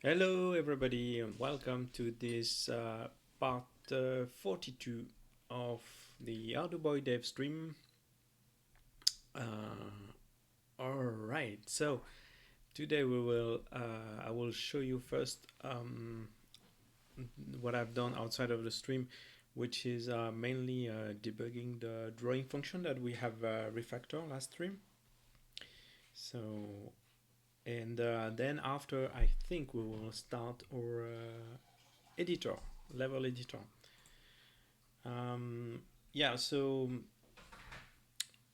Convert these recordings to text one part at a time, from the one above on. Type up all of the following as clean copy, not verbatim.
Hello, everybody, and welcome to this part 42 of the Arduboy dev stream. All right, so today I will show you first what I've done outside of the stream, which is mainly debugging the drawing function that we have refactored last stream. So, and then after, I think we will start our editor, level editor. Yeah, so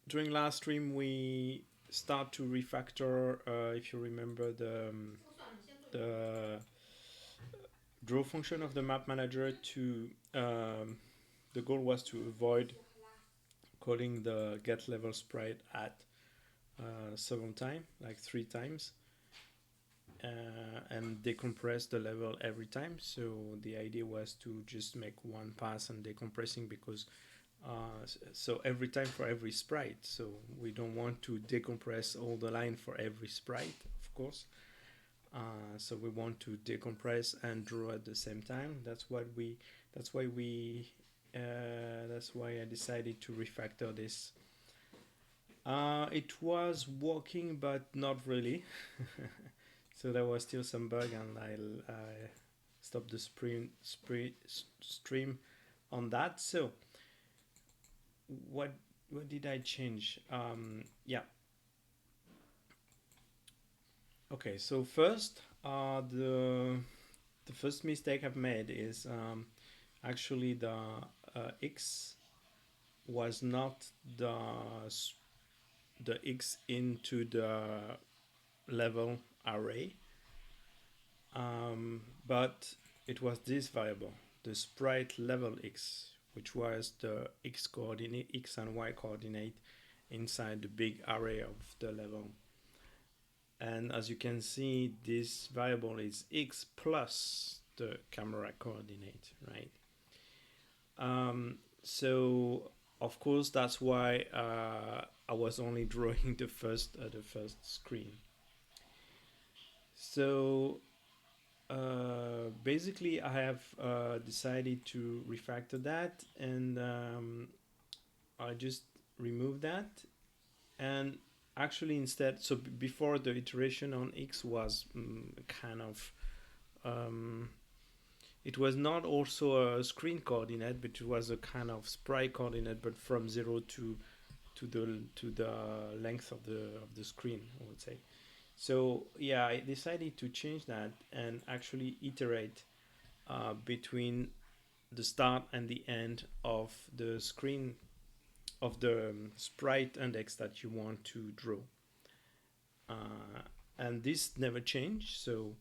during last stream we start to refactor, if you remember, the draw function of the map manager to the goal was to avoid calling the get level sprite at several times, like 3 times, and decompress the level every time. So the idea was to just make one pass and decompressing, because so every time for every sprite. So we don't want to decompress all the line for every sprite, of course. So we want to decompress and draw at the same time. That's why I decided to refactor this. It was working, but not really. So there was still some bug, and I stopped the stream on that. So what did I change? Yeah. Okay. So first, the first mistake I've made is actually the x was not the x into the level array, but it was this variable, the sprite level x, which was the x coordinate, x and y coordinate inside the big array of the level. And as you can see, this variable is x plus the camera coordinate, right? So of course that's why I was only drawing the first screen. So basically I have decided to refactor that, and I just remove that, and actually instead, so before, the iteration on x was kind of it was not also a screen coordinate, but it was a kind of sprite coordinate, but from 0 to the length of the screen, I would say. So yeah, I decided to change that and actually iterate between the start and the end of the screen of the sprite index that you want to draw. And this never changed, so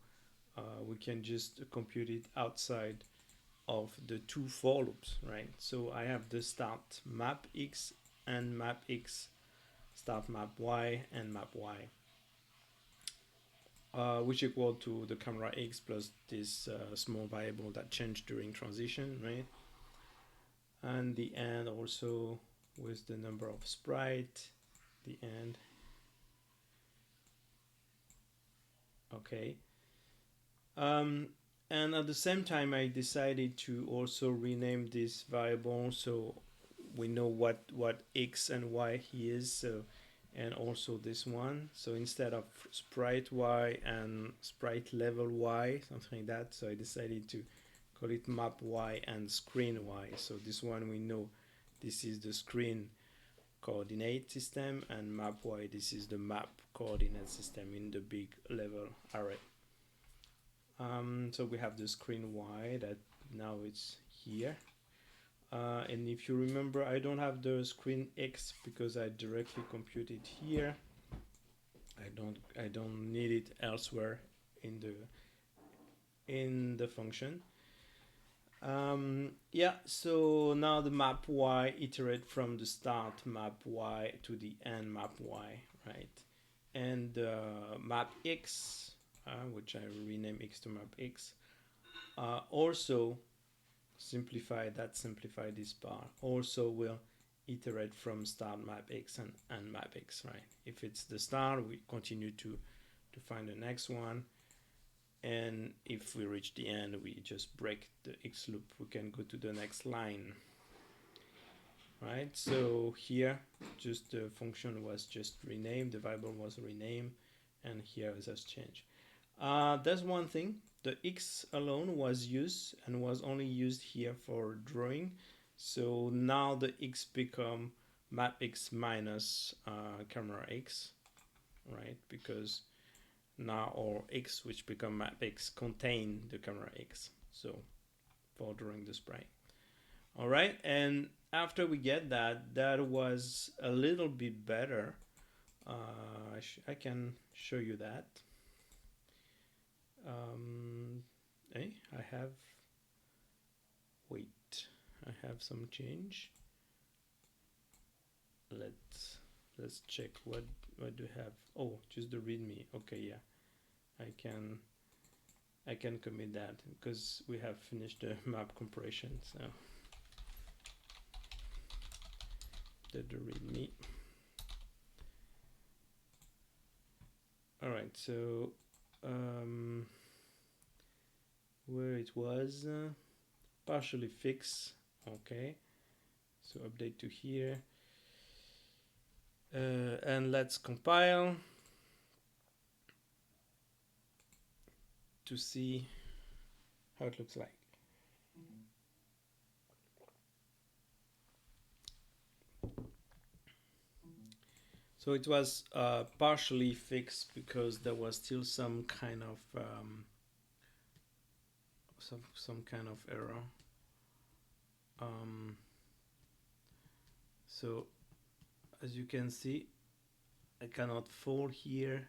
we can just compute it outside of the two for loops, right? So I have the start map x and map x, start map y and map y, which equal to the camera x plus this small variable that changed during transition, right? And the end also with the number of sprite, the end. Okay. And at the same time, I decided to also rename this variable so we know what x and y is. So, and also this one. So instead of sprite y and sprite level y, something like that. So I decided to call it map y and screen y. So this one we know this is the screen coordinate system, and map y, this is the map coordinate system in the big level array. So we have the screen y that now it's here. And if you remember, I don't have the screen x because I directly compute it here. I don't need it elsewhere in the function. Yeah, so now the map y iterate from the start map y to the end map y, right? And map x, which I rename x to map x, also simplify this bar, also will iterate from start map x and map x, right? If it's the start, we continue to find the next one. and if we reach the end, we just break the X loop. We can go to the next line. Right, so here just the function was just renamed, the variable was renamed, and here it has changed. There's one thing, the X alone was used and was only used here for drawing. So now the X become map X minus camera X, right? Because now our X, which become map X, contain the camera X. So for drawing the sprite. All right, and after we get that, that was a little bit better. I can show you that. Hey, wait, I have some change. Let's check what do I have. Oh, just the readme. Okay, yeah, I can commit that because we have finished the map compression. So the readme. All right, so where it was partially fixed. Okay, so update to here, and let's compile to see how it looks like. So it was partially fixed because there was still some kind of some kind of error. So as you can see, I cannot fall here,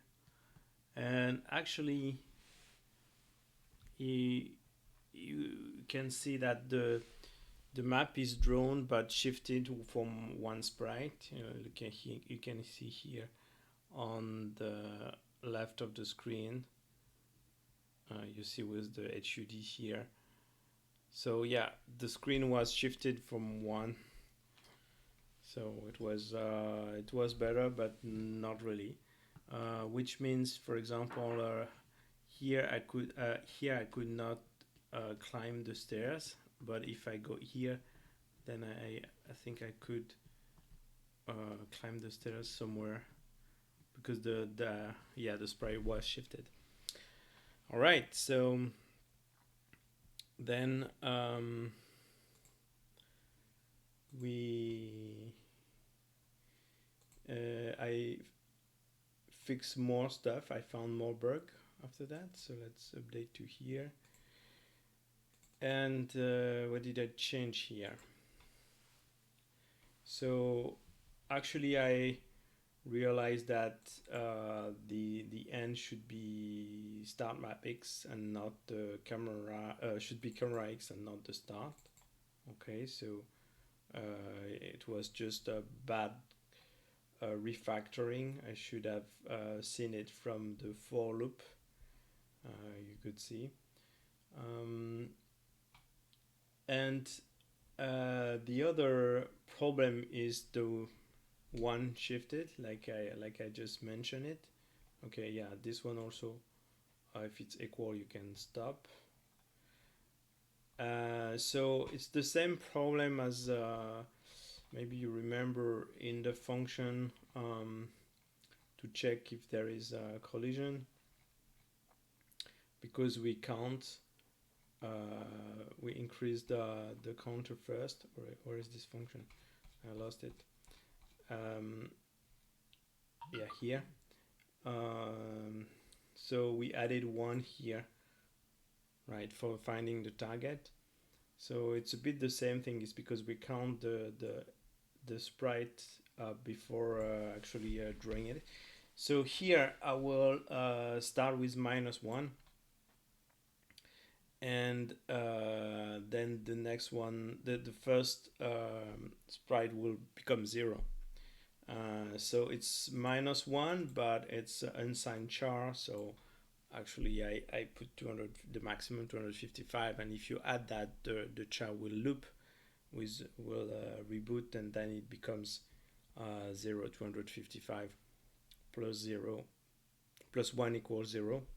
and actually you can see that the map is drawn but shifted from one sprite. You can see here on the left of the screen. You see with the HUD here. So yeah, the screen was shifted from one. So it was better, but not really. Which means, for example, here I could not climb the stairs, but if I go here, then I think I could climb the stairs somewhere because the sprite was shifted. All right, so then I fixed more stuff. I found more bug after that, so let's update to here. And what did I change here? So actually I realized that the end should be start map X and not the camera, should be camera X and not the start. Okay, so it was just a bad refactoring. I should have seen it from the for loop. You could see. And the other problem is the one shifted, like I just mentioned it. Okay, yeah, this one also, if it's equal, you can stop. So it's the same problem as maybe you remember in the function to check if there is a collision, because we count. We increase the counter first. Where is this function? I lost it. Yeah, here. So we added one here, right, for finding the target. So it's a bit the same thing. It's because we count the sprite before actually drawing it. So here I will start with -1, and then the next one, the first sprite will become 0. So it's -1, but it's unsigned char. So actually I put 200, the maximum 255, and if you add that, the char will loop, will reboot, and then it becomes 0, 255 plus 0 plus 1 equals 0.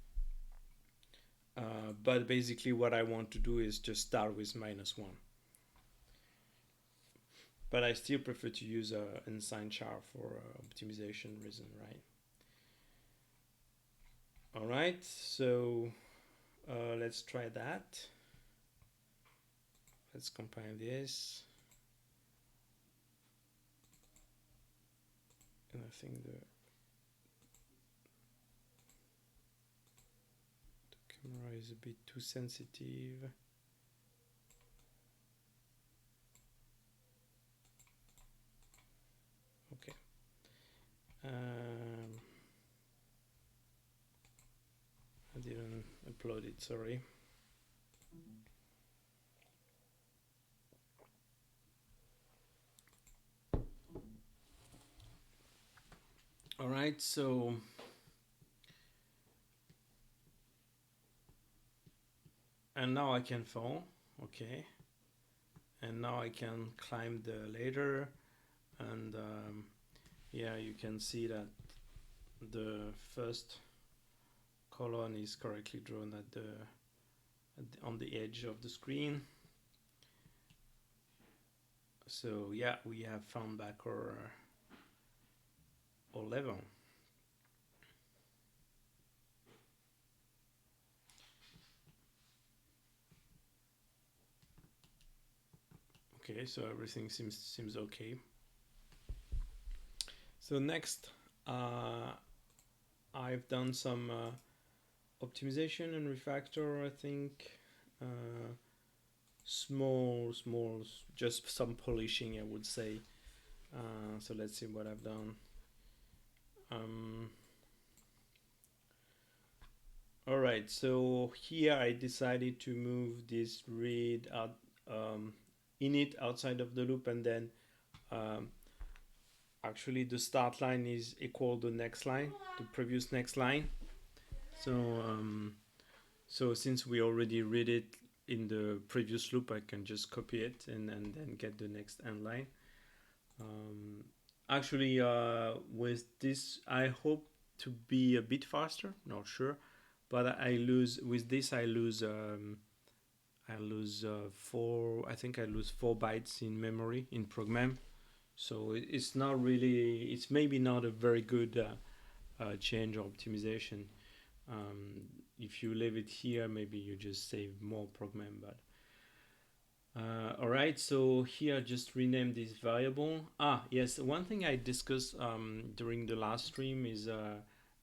But basically what I want to do is just start with -1. But I still prefer to use unsigned char for optimization reason, right? All right, so let's try that. Let's compile this. And I think the camera is a bit too sensitive. Okay. I didn't upload it, sorry. All right, so and now I can fall, okay, and now I can climb the ladder, and yeah, you can see that the first column is correctly drawn on the edge of the screen. So yeah, we have found back our level. Okay, so everything seems okay. So next, I've done some optimization and refactor. I think small, just some polishing, I would say. So let's see what I've done. All right, so here I decided to move this read out init outside of the loop, and then actually the start line is equal to the next line, the previous next line. So since we already read it in the previous loop, I can just copy it and then get the next end line. Actually, with this, I hope to be a bit faster. Not sure, but I lose with this. I lose four. I think I lose 4 bytes in memory in program. So it's not really. It's maybe not a very good change or optimization. If you leave it here, maybe you just save more program. But all right, so here just rename this variable. Yes, one thing I discussed during the last stream is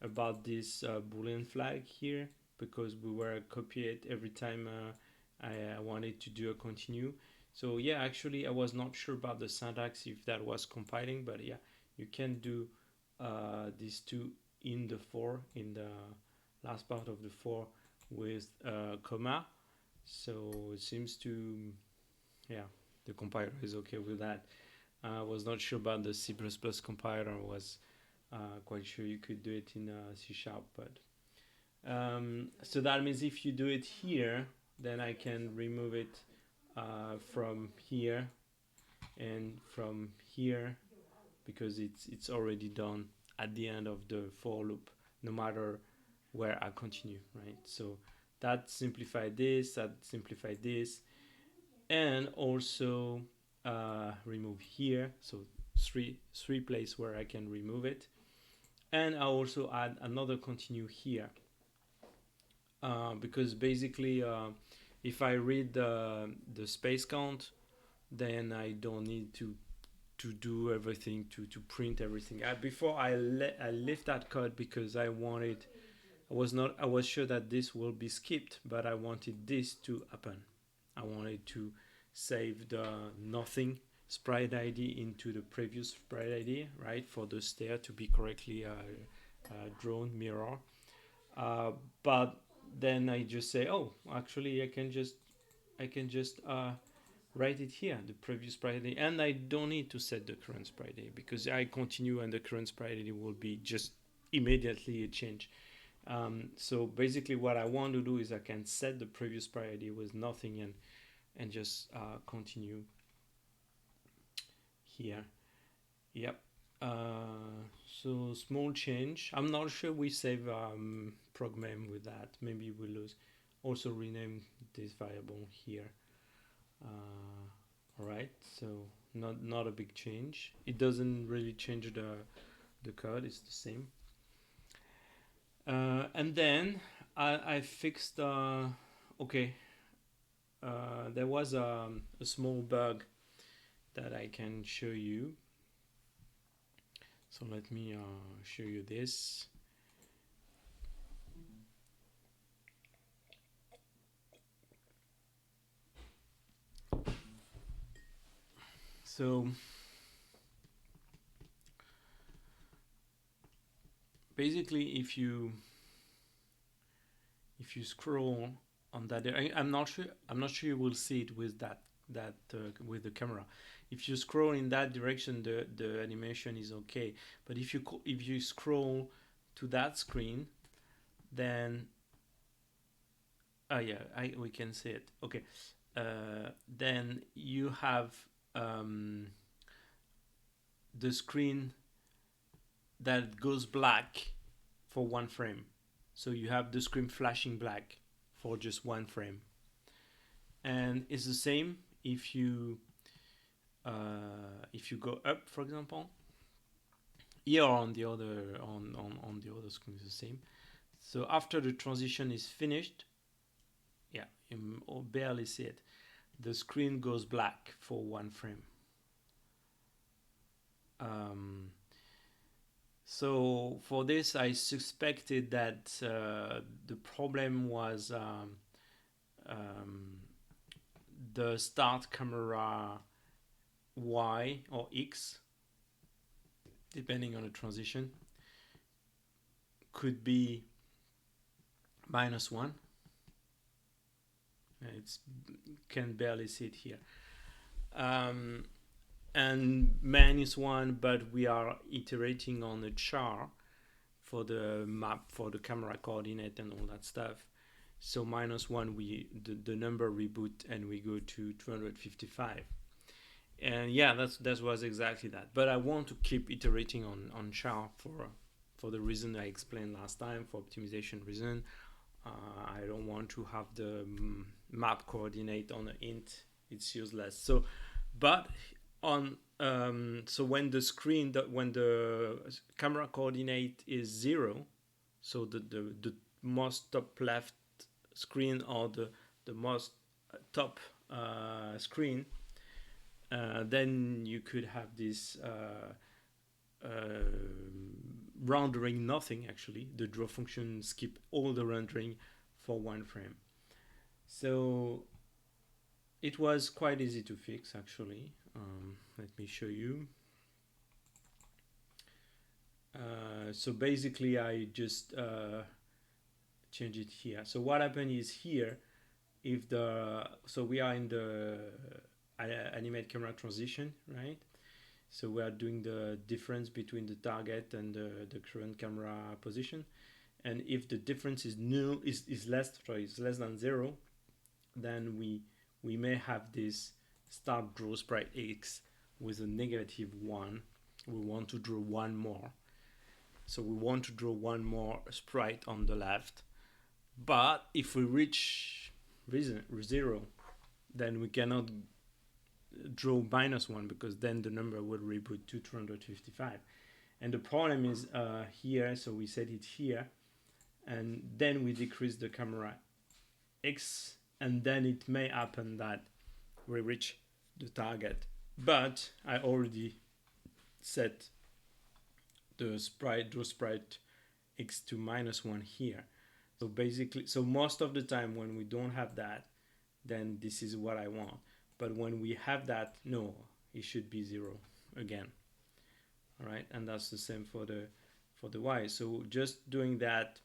about this boolean flag here, because we were copy it every time I wanted to do a continue. So yeah, actually I was not sure about the syntax if that was compiling, but yeah, you can do these two in the for, in the last part of the for with comma. So it seems to, yeah, the compiler is okay with that. I was not sure about the C++ compiler. I was quite sure you could do it in C#, but so that means if you do it here, then I can remove it from here and from here, because it's already done at the end of the for loop, no matter where I continue, right? So that simplified this, and also remove here. So three places where I can remove it, and I also add another continue here, because basically if I read the space count, then I don't need to do everything to print everything. Before I left that code because I wanted, I was sure that this will be skipped, but I wanted this to happen. I wanted to save the nothing sprite ID into the previous sprite ID, right, for the stair to be correctly drawn mirror. But then I just say, oh, actually I can just write it here, the previous sprite ID, and I don't need to set the current sprite ID, because I continue and the current sprite ID will be just immediately a change. So basically what I want to do is I can set the previous sprite ID with nothing and just continue here. Yep. So small change. I'm not sure we save program with that. Maybe we lose. also rename this variable here. All right, so not a big change. It doesn't really change the code, it's the same. And then I fixed okay, there was a small bug that I can show you. So let me show you this. So basically, if you scroll on that, I'm not sure you will see it with that with the camera. If you scroll in that direction, the animation is okay. But if you scroll to that screen, then yeah, we can see it. Okay, then you have the screen that goes black for one frame. So you have the screen flashing black for just one frame. And it's the same if you go up, for example. Here on the other on the other screen is the same. So after the transition is finished, yeah, you barely see it. The screen goes black for one frame. So for this, I suspected that the problem was the start camera Y or X, depending on the transition, could be -1. It's can barely see it here. And -1, but we are iterating on a char for the map, for the camera coordinate and all that stuff. So -1, the number reboot and we go to 255. And yeah, that was exactly that. But I want to keep iterating on char for the reason I explained last time, for optimization reason. I don't want to have the map coordinate on an int. It's useless. So, but on so when the camera coordinate is 0, so the most top left screen or the most top screen, then you could have this rendering nothing. Actually, the draw function skip all the rendering for one frame. So it was quite easy to fix, actually. Let me show you. So basically, I just change it here. So what happened is here, if so we are in the animate camera transition, right? So we are doing the difference between the target and the current camera position. And if the difference is less than 0, then we may have this start draw sprite X with a -1. We want to draw one more. So we want to draw one more sprite on the left. But if we reach 0, then we cannot draw -1 because then the number will reboot to 255. And the problem is here, so we set it here, and then we decrease the camera X, and then it may happen that we reach the target. But I already set the draw sprite X to -1 here. So basically, so most of the time when we don't have that, then this is what I want. But when we have that, no, it should be 0 again. All right, and that's the same for the Y. So just doing that,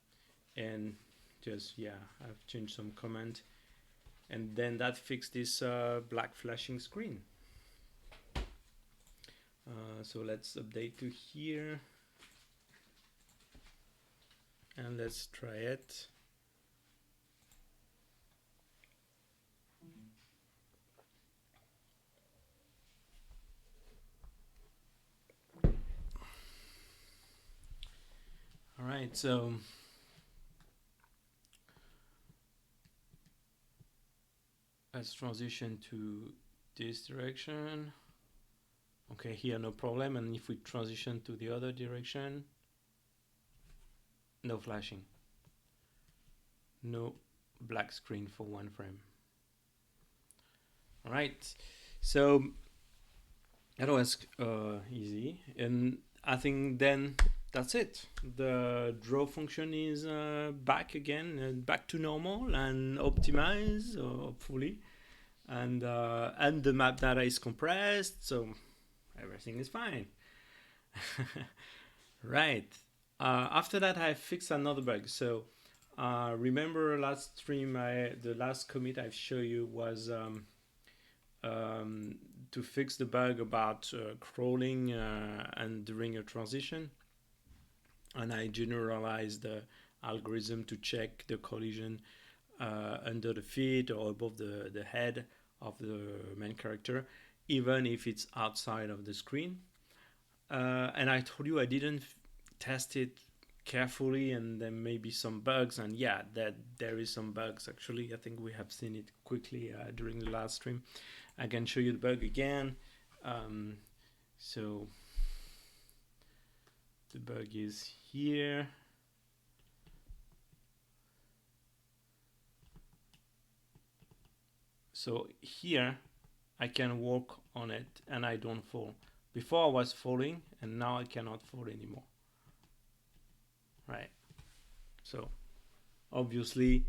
and just, yeah, I've changed some comment, and then that fixed this black flashing screen. So let's update to here, and let's try it. All right, so let's transition to this direction. Okay, here no problem. And if we transition to the other direction, no flashing. No black screen for one frame. All right, so that was easy, and I think then that's it. The draw function is back again, back to normal and optimized, hopefully, and the map data is compressed, so everything is fine. Right. After that, I fixed another bug. So remember last stream, the last commit I've shown you was to fix the bug about crawling and during a transition. And I generalized the algorithm to check the collision under the feet or above the head of the main character, even if it's outside of the screen. And I told you I didn't test it carefully, and there may be some bugs. And yeah, that there is some bugs actually. I think we have seen it quickly during the last stream. I can show you the bug again. So the bug is here. So here I can walk on it and I don't fall. Before I was falling and now I cannot fall anymore. Right. So obviously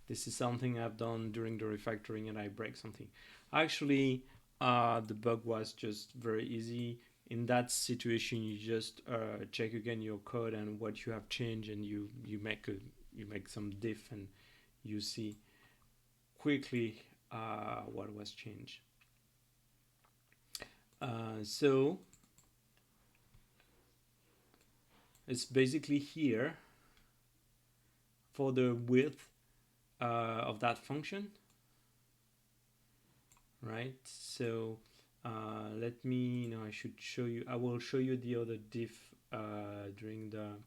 this is something I've done during the refactoring and I break something. Actually, the bug was just very easy. In that situation, you just check again your code and what you have changed, and you make some diff and you see quickly what was changed. So it's basically here for the width of that function, right? So let me, no, I should show you, I will show you the other diff during the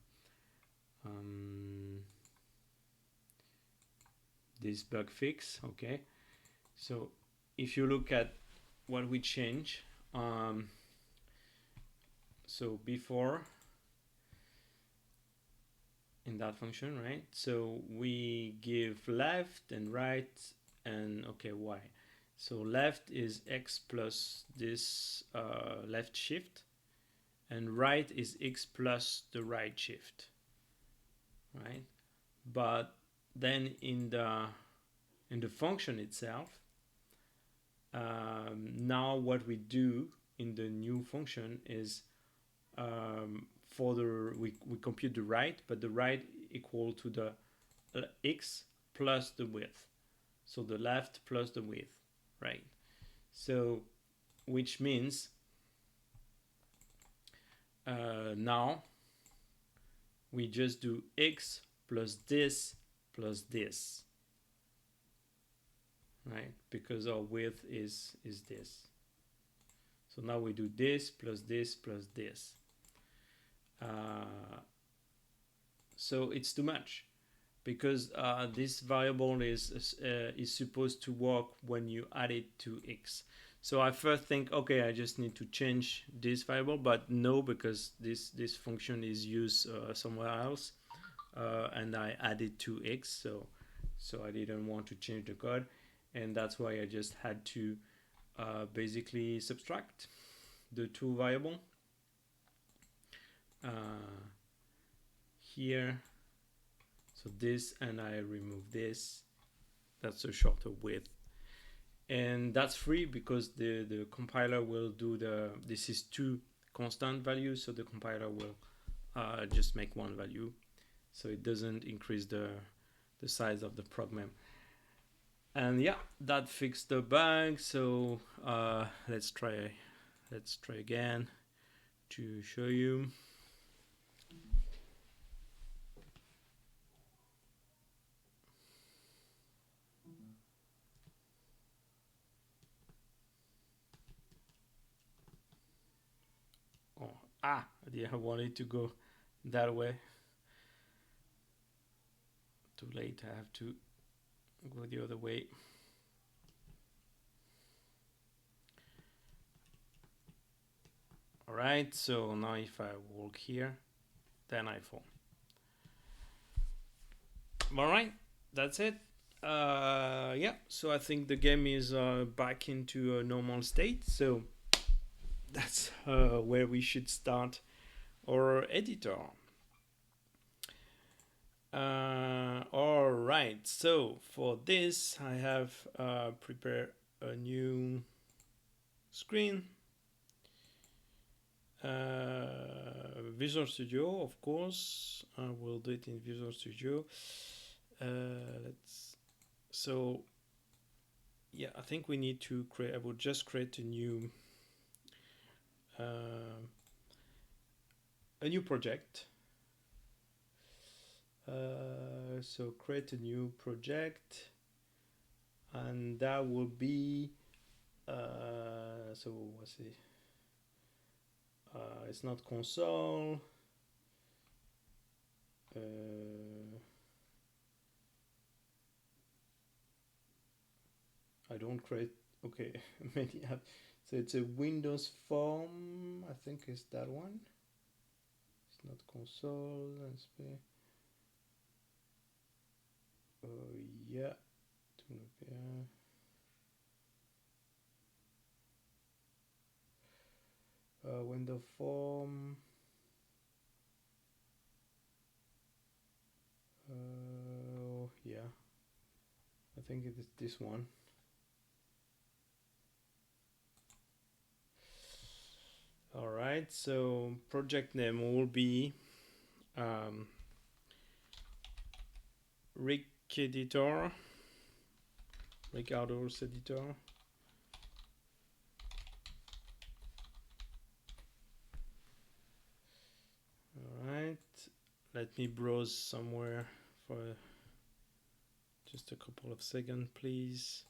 this bug fix. Okay, so if you look at what we change, so before in that function, right? So we give left and right and okay, y. So left is x plus this left shift, and right is x plus the right shift, right? But then in the function itself, now what we do in the new function is for the we compute the right, but the right equal to the x plus the width, so the left plus the width, right? So which means now we just do x plus this, right? Because our width is this. So now we do this plus this plus this. So it's too much, because this variable is supposed to work when you add it to x. So I first think, okay, I just need to change this variable, but no, because this function is used somewhere else, and I added to x, so I didn't want to change the code, and that's why I just had to basically subtract the two variable here. So this, and I remove this. That's a shorter width, and that's free because the compiler will do this is two constant values, so the compiler will just make one value, so it doesn't increase the size of the program. And yeah, that fixed the bug. So let's try again to show you. I wanted to go that way. Too late, I have to go the other way. All right, so now if I walk here, then I fall. All right, that's it. Yeah, so I think the game is back into a normal state. So that's where we should start our editor. All right, so for this, I have prepared a new screen. Visual Studio, of course. I will do it in Visual Studio. Let's. So, yeah, I think we need to create. I will just create a new project. So create a new project, and that will be. So what's it? It's not console. I don't create. Okay, many apps. So it's a Windows form. I think it's that one. It's not console. Let's be. Yeah. Window form. Yeah. I think it is this one. All right. So project name will be Rick Editor. Ricardo's editor. All right. Let me browse somewhere for just a couple of seconds, please.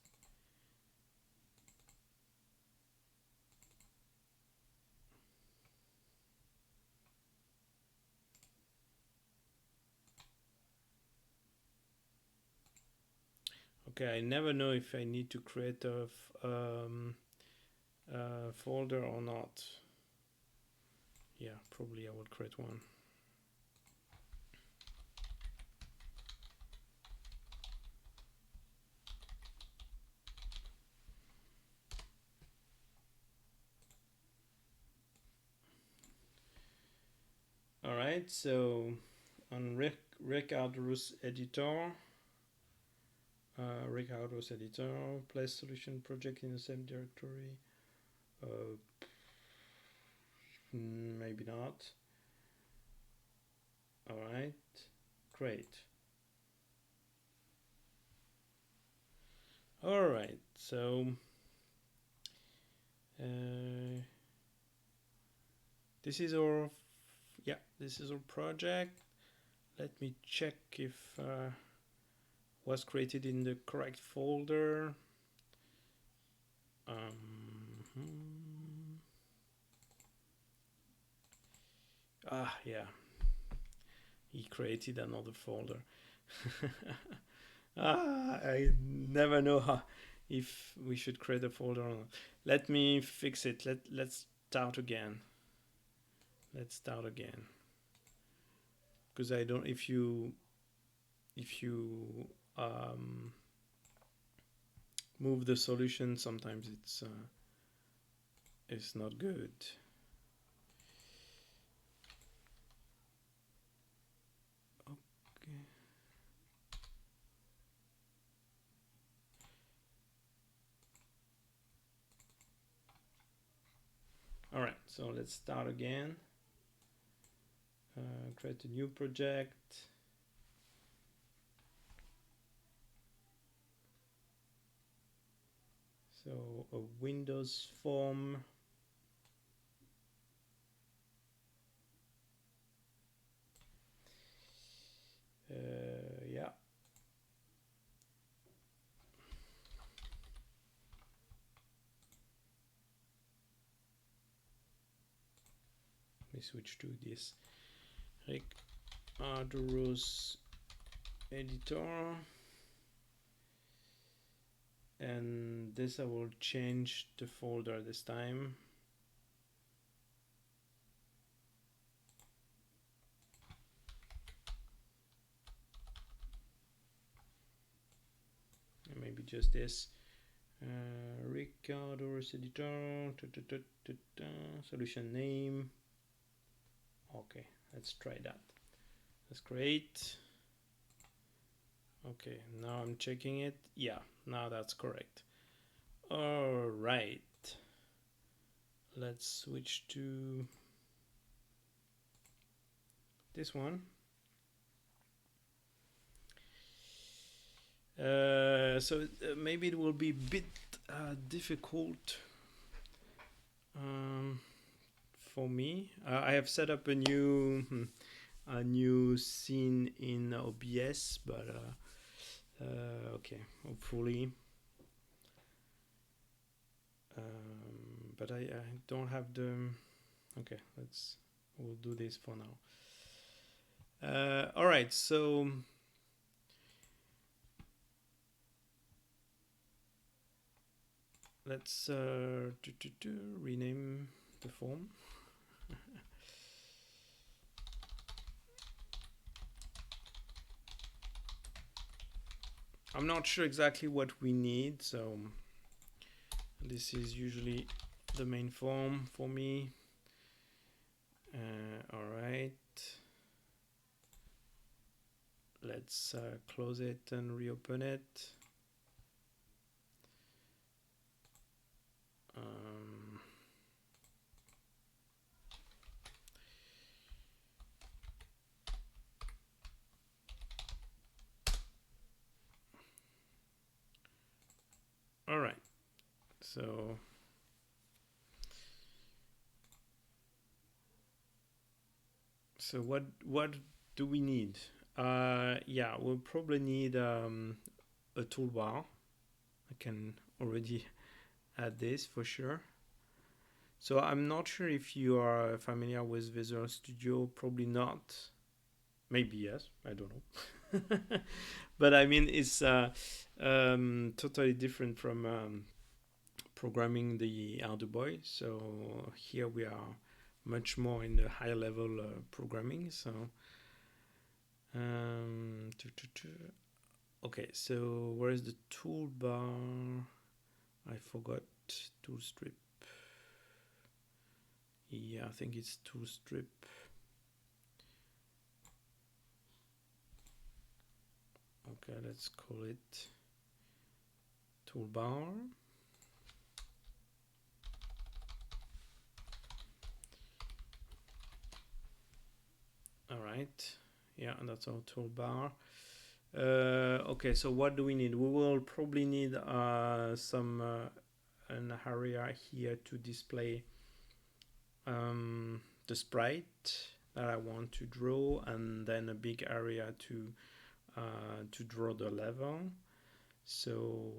Okay, I never know if I need to create a folder or not. Yeah, probably I will create one. All right, so on Ricardo's editor, place solution project in the same directory. Maybe not. All right, great. All right, so this is our project. Let me check if was created in the correct folder. Yeah, he created another folder. I never know if we should create a folder or not. Let me fix it. Let's start again. Because I don't. If you move the solution, sometimes it's not good. Okay. All right, so let's start again. Create a new project. So a Windows form. Yeah. Let me switch to this Arduboy editor. And this I will change the folder this time. maybe just this. Record or editor, solution name. Okay, let's try that. Let's create. Okay, now I'm checking it. Yeah, now that's correct. All right. Let's switch to this one. So maybe it will be a bit difficult for me. I have set up a new scene in OBS, but okay, hopefully. But I don't have the. Okay, we'll do this for now. All right, so. Let's rename the form. I'm not sure exactly what we need, so this is usually the main form for me. All right. Let's close it and reopen it. All right. So what do we need? Yeah, we'll probably need a toolbar. I can already add this for sure. So I'm not sure if you are familiar with Visual Studio. Probably not. Maybe yes. I don't know. But I mean, it's totally different from programming the Arduboy. So here we are much more in the high level programming. So okay, so where is the toolbar? I forgot tool strip. Yeah, I think it's tool strip. Okay, let's call it toolbar. All right, yeah, and that's our toolbar. Okay, so what do we need? We will probably need an area here to display the sprite that I want to draw, and then a big area to draw the level. So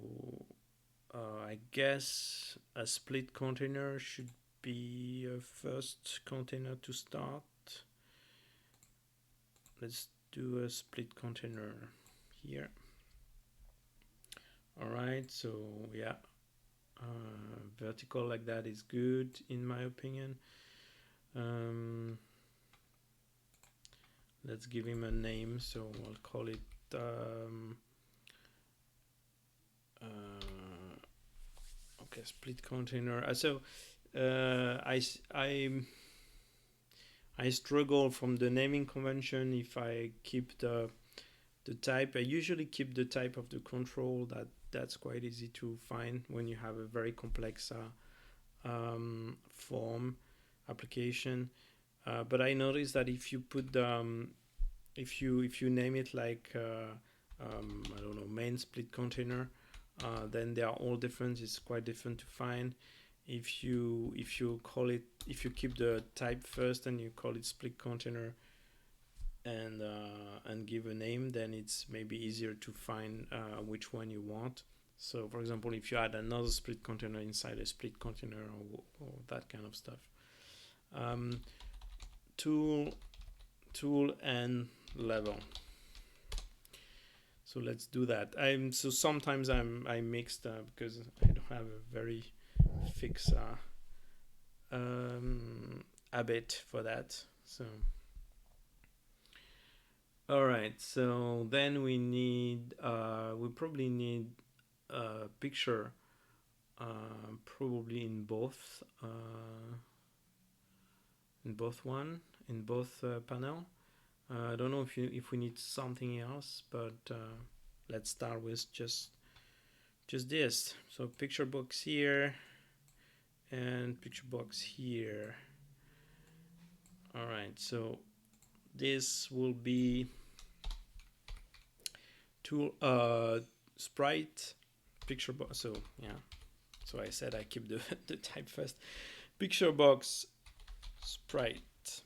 I guess a split container should be a first container to start. Let's do a split container here. All right, so yeah, vertical like that is good in my opinion. Let's give him a name, so I'll call it okay, split container. So I struggle from the naming convention if I keep the type. I usually keep the type of the control. That's quite easy to find when you have a very complex form application. But I noticed that if you put if you name it like I don't know, main split container, then they are all different. It's quite different to find. If you call it, if you keep the type first and you call it split container and give a name, then it's maybe easier to find which one you want. So for example, if you add another split container inside a split container or that kind of stuff. Tool and level. So let's do that. So sometimes I mixed because I don't have a very fixed habit for that. So all right. So then we need we probably need picture probably in both panel. I don't know if we need something else, but let's start with just this. So picture box here and picture box here. All right, so this will be tool sprite picture box. So yeah, so I said I keep the the type first. Picture box sprite,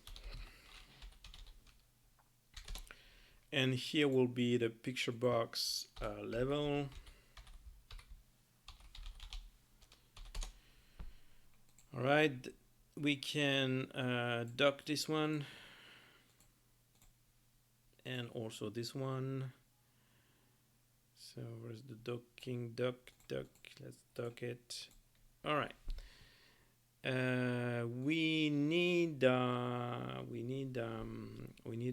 and here will be the picture box level. All right, we can dock this one and also this one. So where's the docking? Dock. Let's dock it. All right. We need a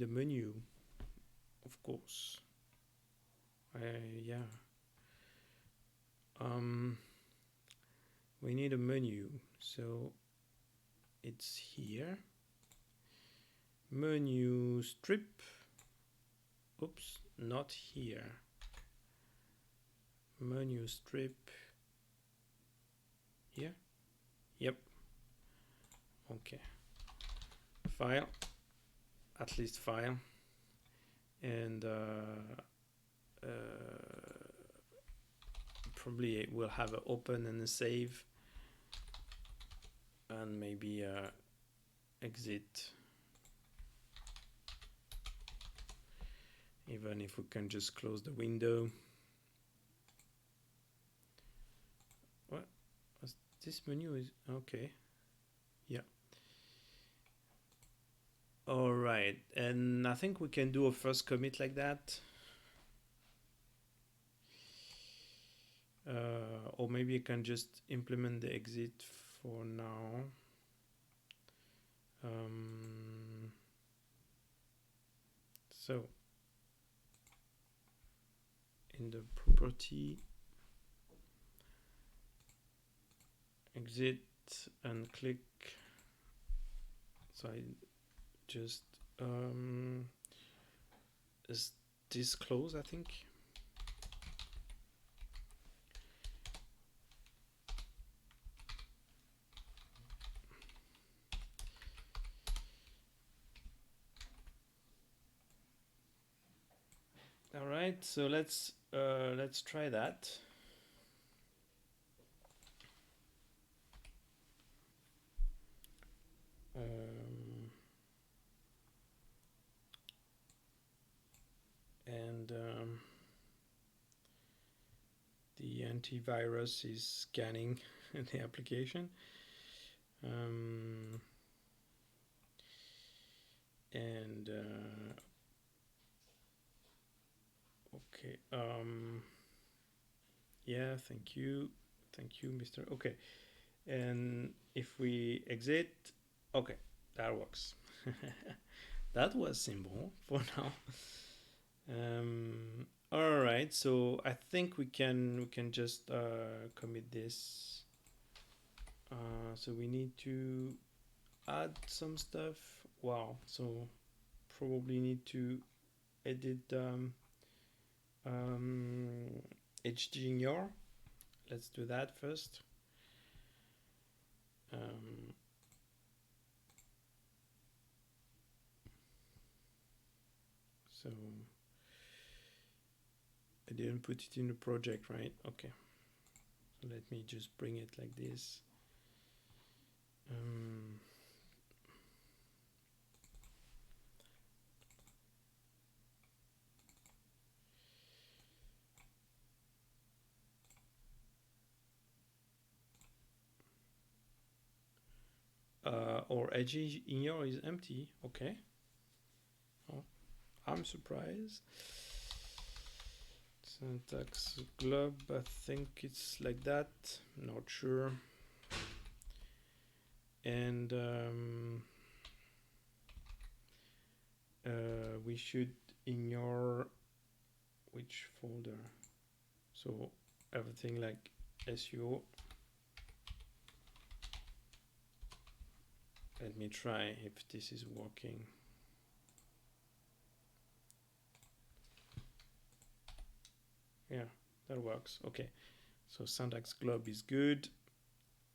menu, of course. Yeah. We need a menu, so it's here. Menu strip. Oops, not here. Menu strip here. Yep. Okay. File. At least file. And probably we'll have an open and a save. And maybe exit. Even if we can just close the window. What? This menu is okay. Yeah. All right, and I think we can do a first commit like that. Or maybe I can just implement the exit for now. So in the property, exit and click. So I just is this close, I think. All right, so let's try that. And the antivirus is scanning the application. And okay, yeah, thank you, Mr. Okay, and if we exit, okay, that works. That was simple for now. All right, so I think we can just commit this. So we need to add some stuff. Wow, so probably need to edit HG in your. Let's do that first. So I didn't put it in the project, right? Okay. So let me just bring it like this. Or edge in your is empty. Okay. Oh, I'm surprised. Syntax glob, I think it's like that. Not sure. And we should ignore which folder. So everything like SEO. Let me try if this is working. Yeah, that works. Okay, so syntax globe is good.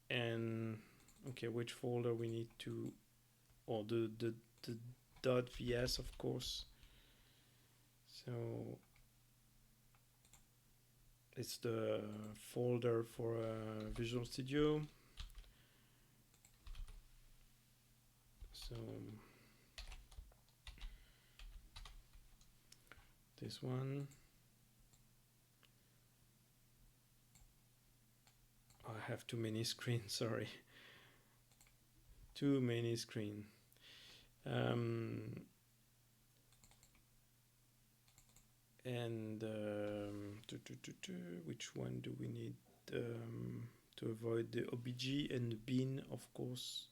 And okay, which folder we need to, or the .vs, of course. So it's the folder for Visual Studio. So this one. I have too many screens, sorry. Too many screens. And which one do we need to avoid? The OBG and the bin, of course.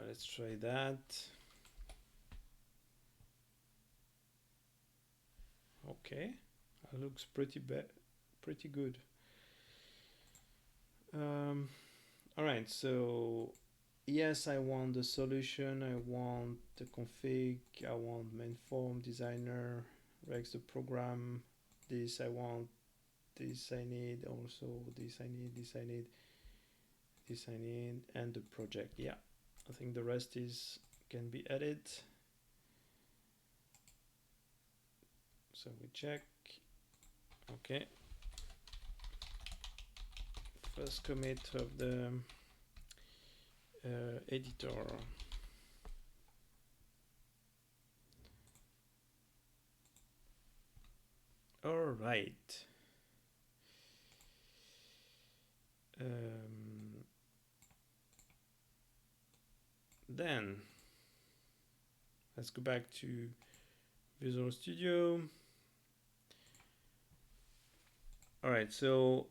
Let's try that. Okay, that looks pretty good. All right, so yes, I want the solution, I want the config, I want main form, designer, regs the program, this I want, this I need, also this I need, this I need, this I need, and the project. Yeah, I think the rest is can be added. So we check. Okay. First commit of the editor. All right. Then let's go back to Visual Studio. All right, so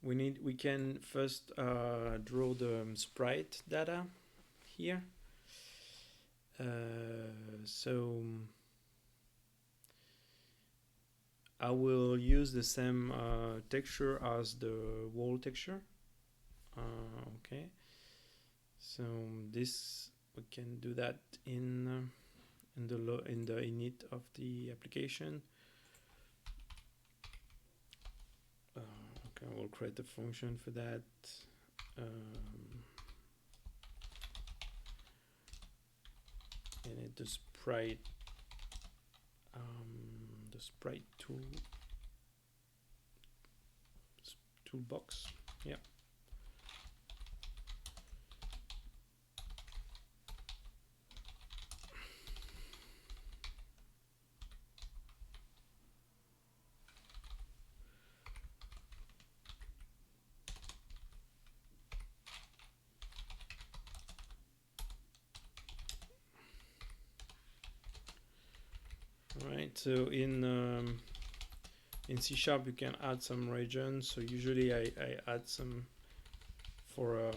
we can first draw the sprite data here. So I will use the same texture as the wall texture. Okay, so this we can do that in the init of the application. Okay, I will create a function for that. And the sprite toolbox. Yeah. Right. So in C# you can add some regions. So usually I add some for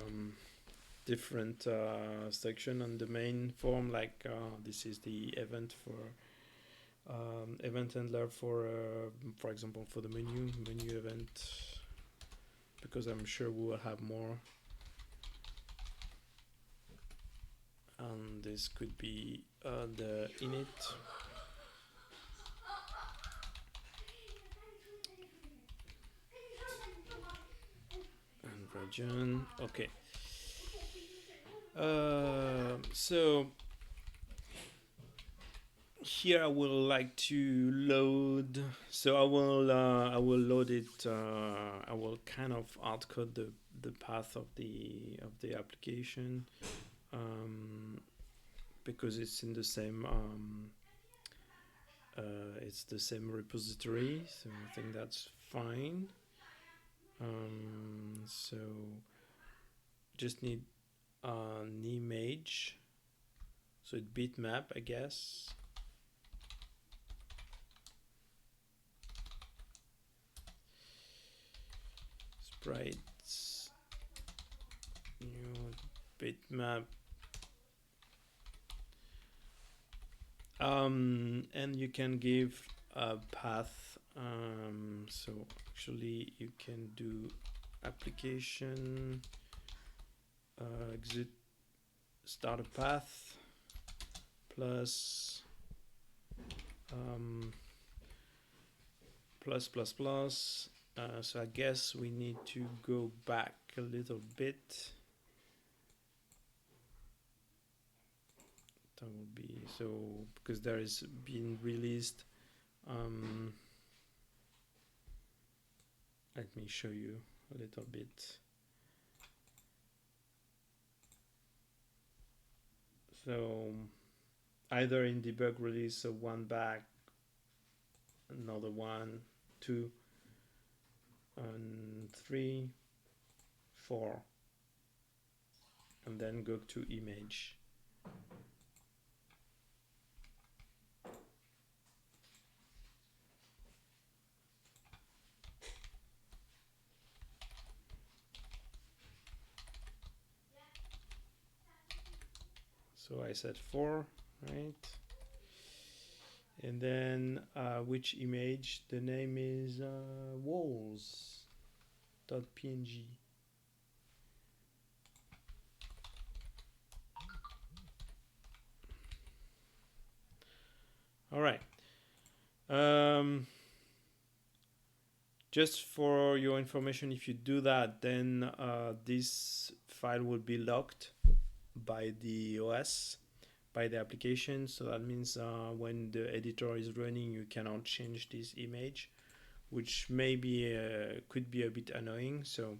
different section on the main form. Like this is the event for event handler for example for the menu event, because I'm sure we will have more. And this could be the init. And region. Okay. So here I will like to load. So I will load it. I will kind of hardcode the path of the application, because it's in the same it's the same repository. So I think that's fine. So just need an image. So it bitmap, I guess. Sprites, new bitmap. And you can give a path. So actually you can do application exit start a path plus plus. So I guess we need to go back a little bit. That will be so because there is been released. Let me show you a little bit. So either in debug release, so one back, another one, 2, and 3, 4, and then go to image. So I said 4, right? And then which image? The name is walls.png. All right. Just for your information, if you do that, then this file will be locked by the OS, by the application. So that means when the editor is running, you cannot change this image, which maybe could be a bit annoying. So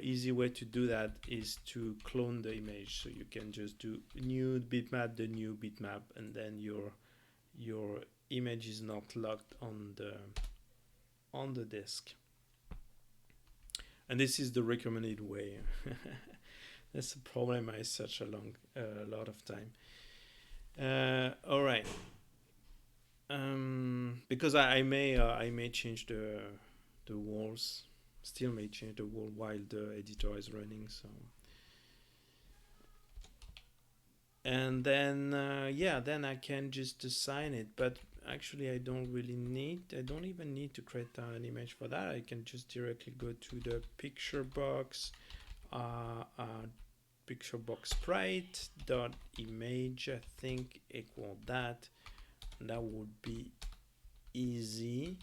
easy way to do that is to clone the image. So you can just do new bitmap, the new bitmap, and then your image is not locked on the disk. And this is the recommended way. That's the problem. I such a lot of time. All right. Because I may change the walls. Still may change the wall while the editor is running. So. And then yeah, then I can just assign it. But actually, I don't even need to create an image for that. I can just directly go to the picture box. Picture box sprite dot image, I think, equal that, and that would be easy.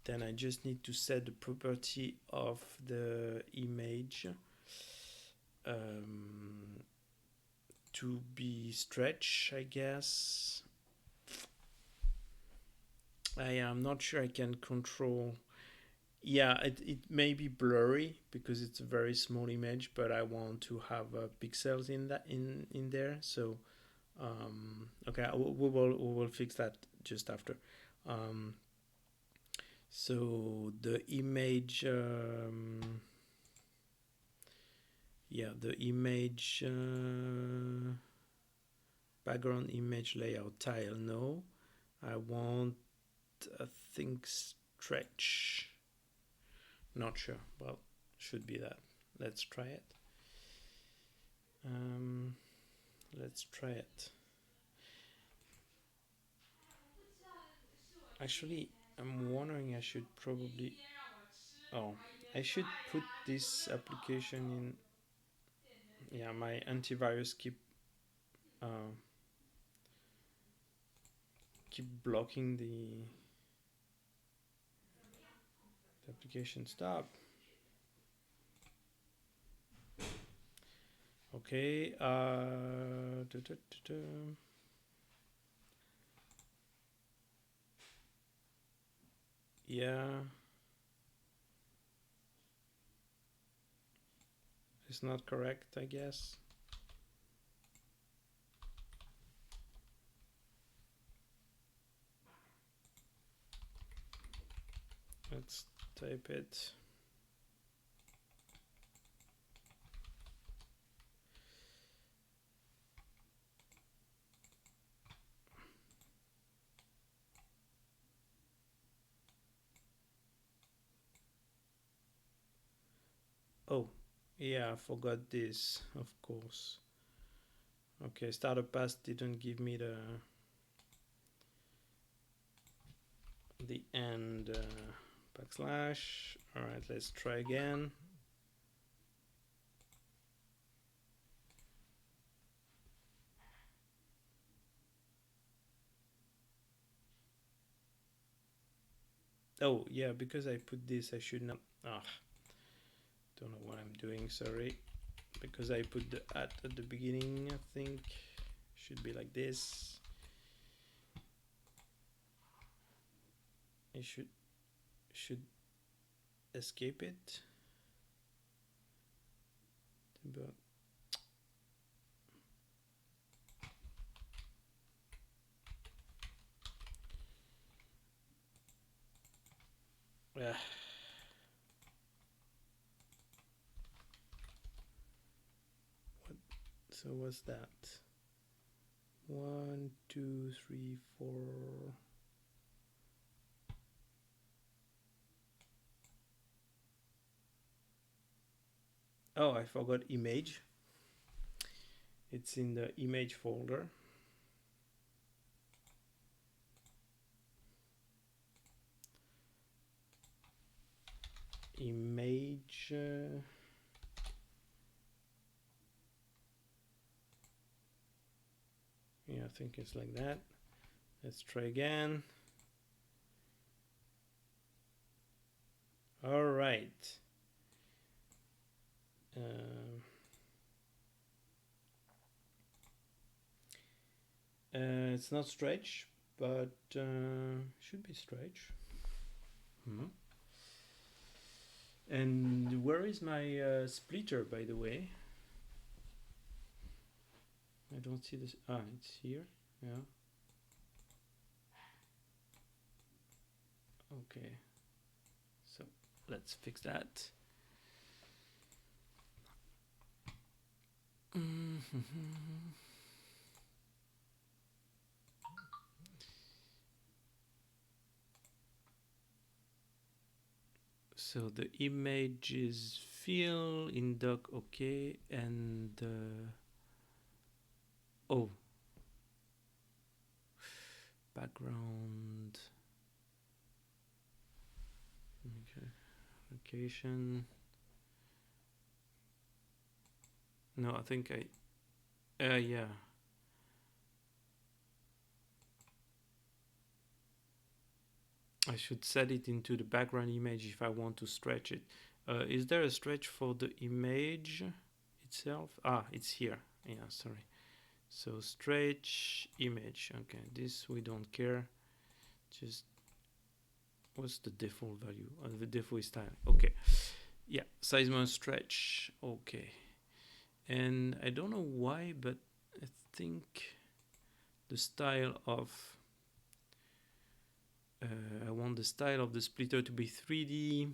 Then I just need to set the property of the image to be stretch, I guess. I am not sure I can control. Yeah, it may be blurry because it's a very small image, but I want to have pixels in that in there. So okay, we will fix that just after. So the image, yeah, the image background image layout tile. No, I want a thing stretch. Not sure. Well, should be that. Let's try it. Let's try it. Actually, I'm wondering I should probably. Oh, I should put this application in. Yeah, my antivirus keep blocking the application. Stop. Okay. Yeah. It's not correct, I guess. Let's type it. Oh, yeah, I forgot this, of course. Okay, starter pass didn't give me the end backslash. All right, let's try again. Oh, yeah, because I put this, I should not. Ah, don't know what I'm doing, sorry. Because I put the at the beginning, I think should be like this. It should escape it. But what? So what's that? 1, 2, 3, 4. Oh, I forgot image. It's in the image folder. Image. Yeah, I think it's like that. Let's try again. All right. It's not stretch, but should be stretch. And where is my splitter, by the way? I don't see this. Ah, it's here. Yeah. Okay. So let's fix that. So the image is fill in doc, okay, and oh, background, okay, location. No, I think yeah. I should set it into the background image if I want to stretch it. Is there a stretch for the image itself? Ah, it's here. Yeah, sorry. So stretch image. Okay, this we don't care. Just what's the default value? The default style. Okay. Yeah, size must stretch. Okay. And I don't know why, but I think the style of I want the style of the splitter to be 3D.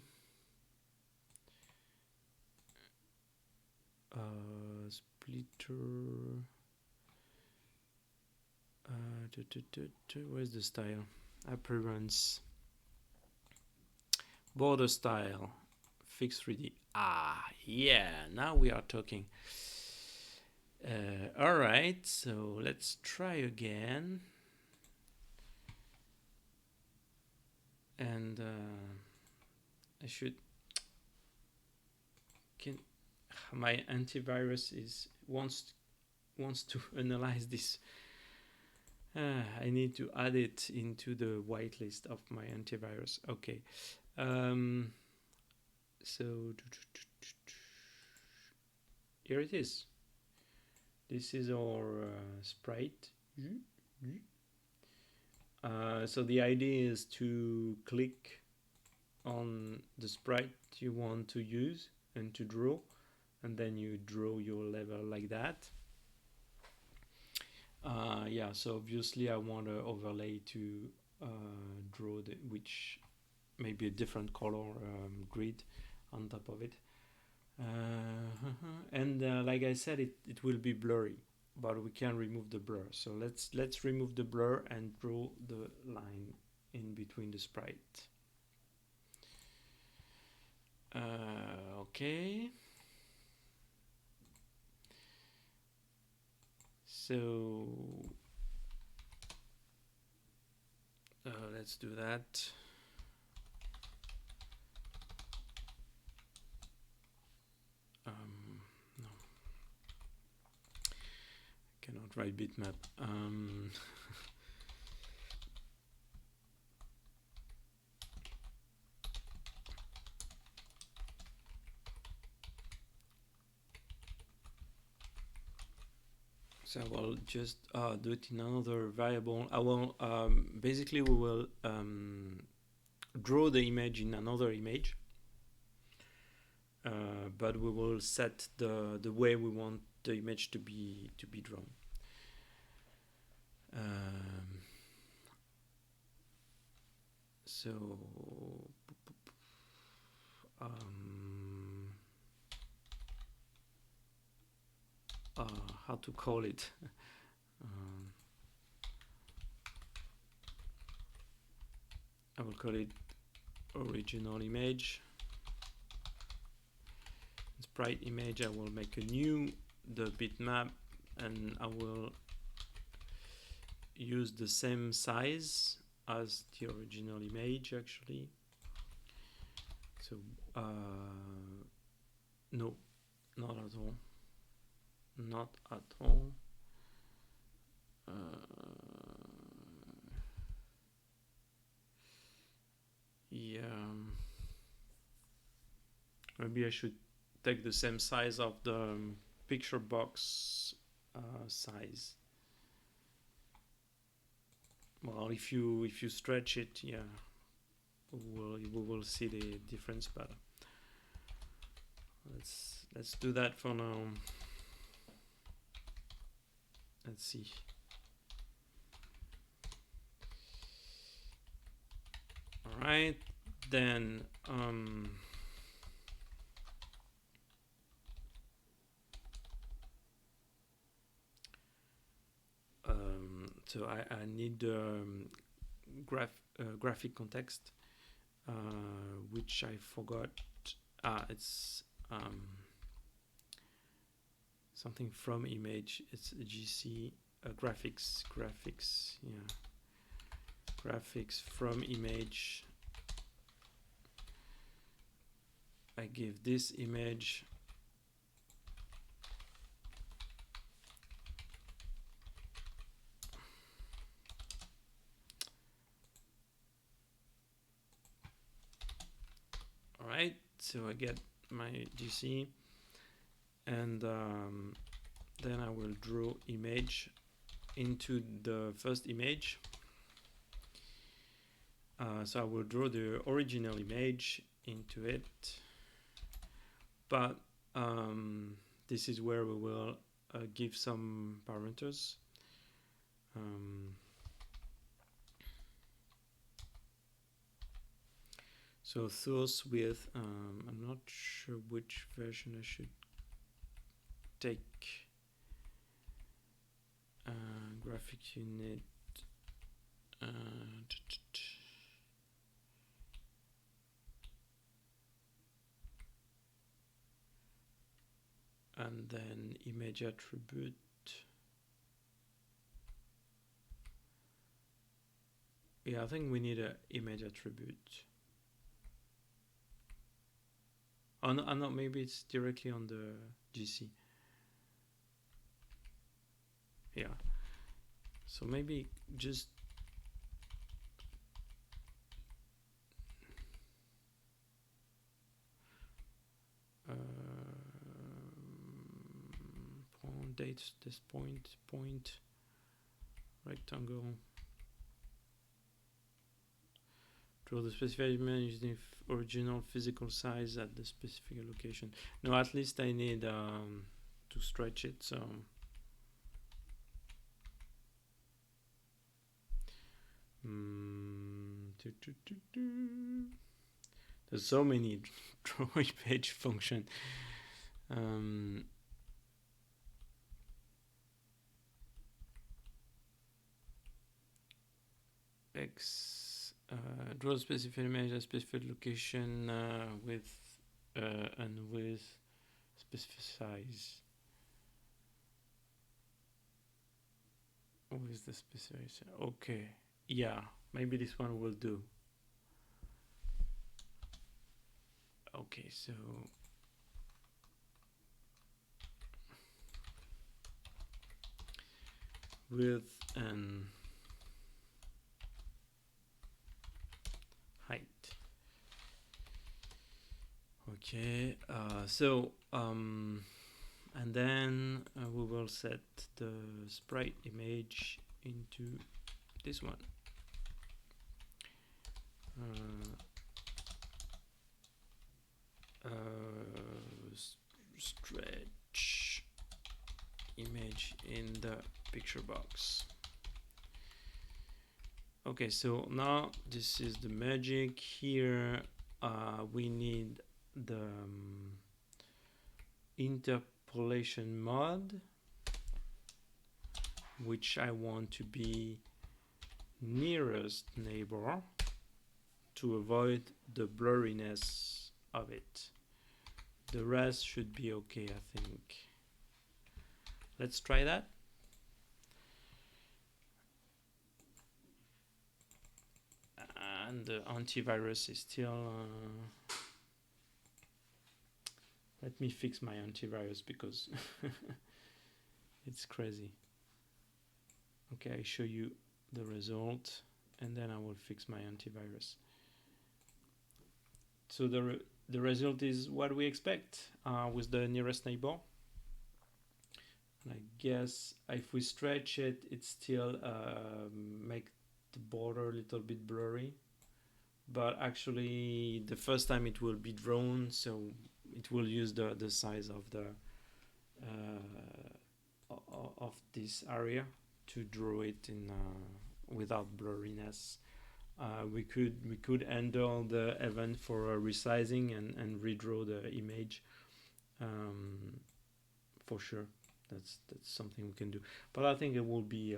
Splitter. Where's the style? Appearance. Border style. Fix 3D. Ah, yeah. Now we are talking. All right. So let's try again. And I should. My antivirus wants to analyze this. I need to add it into the whitelist of my antivirus. Okay. So here it is. This is our sprite. So the idea is to click on the sprite you want to use and to draw, and then you draw your level like that. Yeah, so obviously I want to overlay to draw which maybe a different color grid on top of it. And like I said, it will be blurry, but we can remove the blur. So let's remove the blur and draw the line in between the sprite. Okay. So let's do that. No, cannot write bitmap. So I will just do it in another variable. I will basically we will draw the image in another image, but we will set the way we want the image to be drawn. So how to call it? I will call it original image. Sprite image. I will make a new the bitmap, and I will use the same size as the original image actually. So no, not at all. Not at all. Yeah. Maybe I should take the same size of the picture box size. Well, if you stretch it, yeah, we will see the difference better. Let's do that for now. Let's see. All right, then so I need graphic context, which I forgot. It's something from image. It's GC graphics, yeah, graphics from image. I give this image all right, so I get my GC, and then I will draw image into the first image. So I will draw the original image into it, but this is where we will give some parameters. So source width, I'm not sure which version I should take. Graphic unit. And then image attribute. Yeah, I think we need an image attribute. Oh no, maybe it's directly on the GC. Yeah. So maybe just date this point rectangle. Draw the specified image using original physical size at the specific location. No, at least I need to stretch it. So there's so many draw page function. Draw a specific image at specific location with and with specific size. the specification. Okay, yeah, maybe this one will do. Okay, so width and height. Okay, and then we will set the sprite image into this one. Stretch image in the picture box. Okay, so now this is the magic here. We need the interpolation mode, which I want to be nearest neighbor to avoid the blurriness of it. The rest should be okay, I think. Let's try that. And the antivirus is still... let me fix my antivirus because it's crazy. Okay, I show you the result and then I will fix my antivirus. So the result is what we expect with the nearest neighbor. And I guess if we stretch it, it still make the border a little bit blurry. But actually, the first time it will be drawn, so it will use the size of the of this area to draw it in without blurriness. We could handle the event for resizing and redraw the image. For sure, that's something we can do. But I think it will be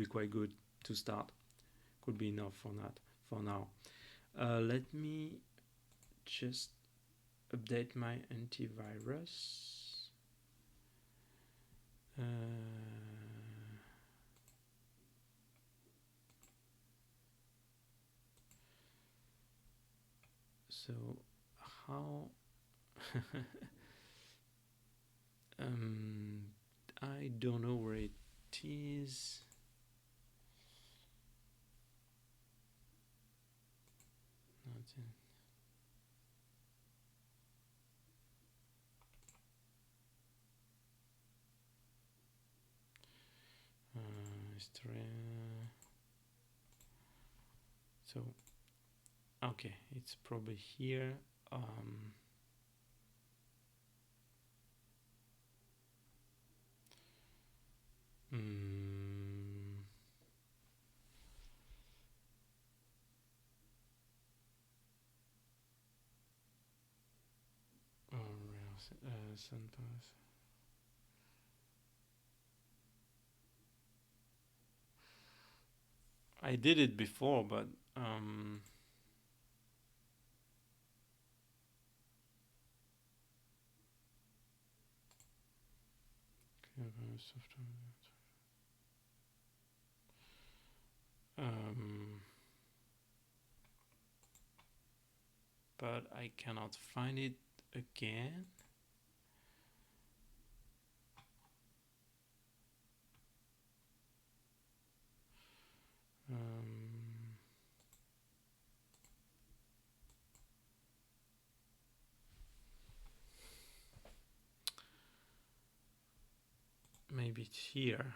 quite good to start. Could be enough for that for now. Let me just update my antivirus. So how I don't know where it is. Nothing. So okay, it's probably here. I did it before, but but I cannot find it again. Maybe it's here.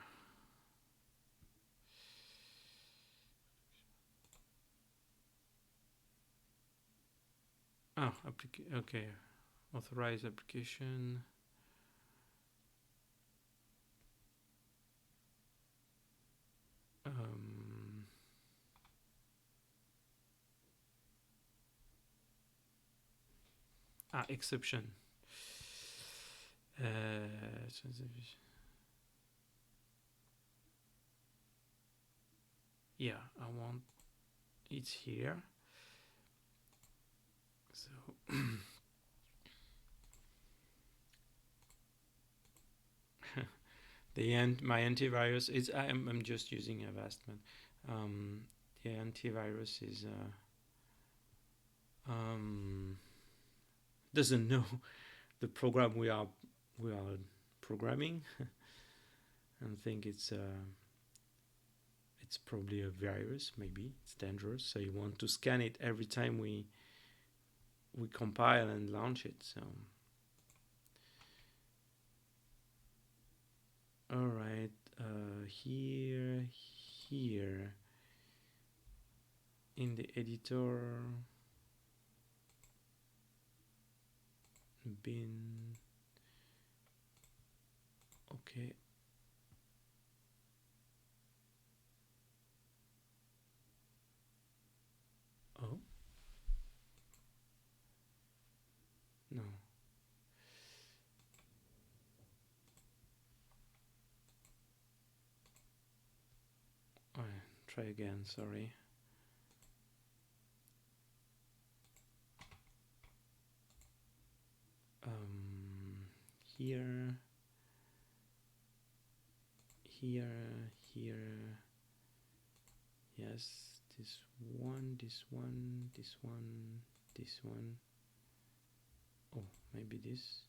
Oh, okay. Authorize application. Exception. Yeah, I want it's here. So My antivirus is I'm just using Avast, but the antivirus is doesn't know the program we are programming and think it's probably a virus. Maybe it's dangerous, so you want to scan it every time we compile and launch it. So all right, here in the editor, bin, okay. Oh no. Oh, try again, sorry. Here, yes, this one, this one, this one, this one. Oh, maybe this.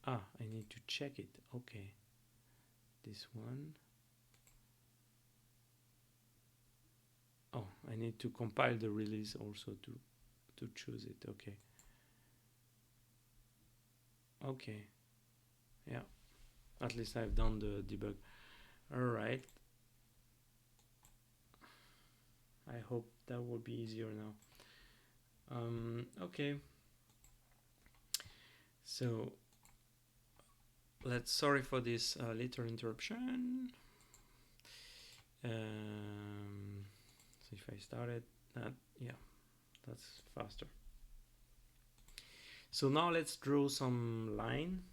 Ah, I need to check it. Okay, this one. Oh, I need to compile the release also to choose it. Okay. Okay. Yeah. At least I've done the debug. All right. I hope that will be easier now. Okay. So sorry for this little interruption. So if I started that, yeah, that's faster. So now let's draw some line.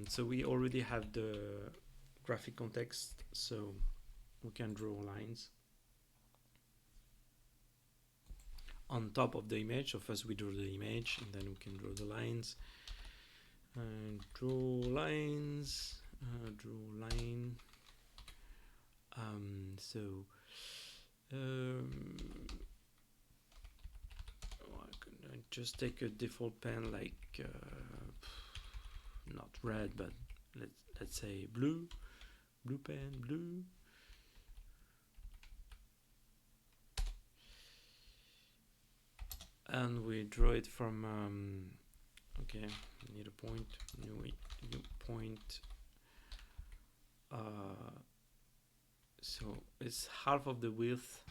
So we already have the graphic context, so we can draw lines on top of the image. So first we draw the image, and then we can draw the lines. Draw lines. Draw line. So I just take a default pen, like not red, but let's say blue pen, blue. And we draw it from okay, we need a point, new point. So it's half of the width.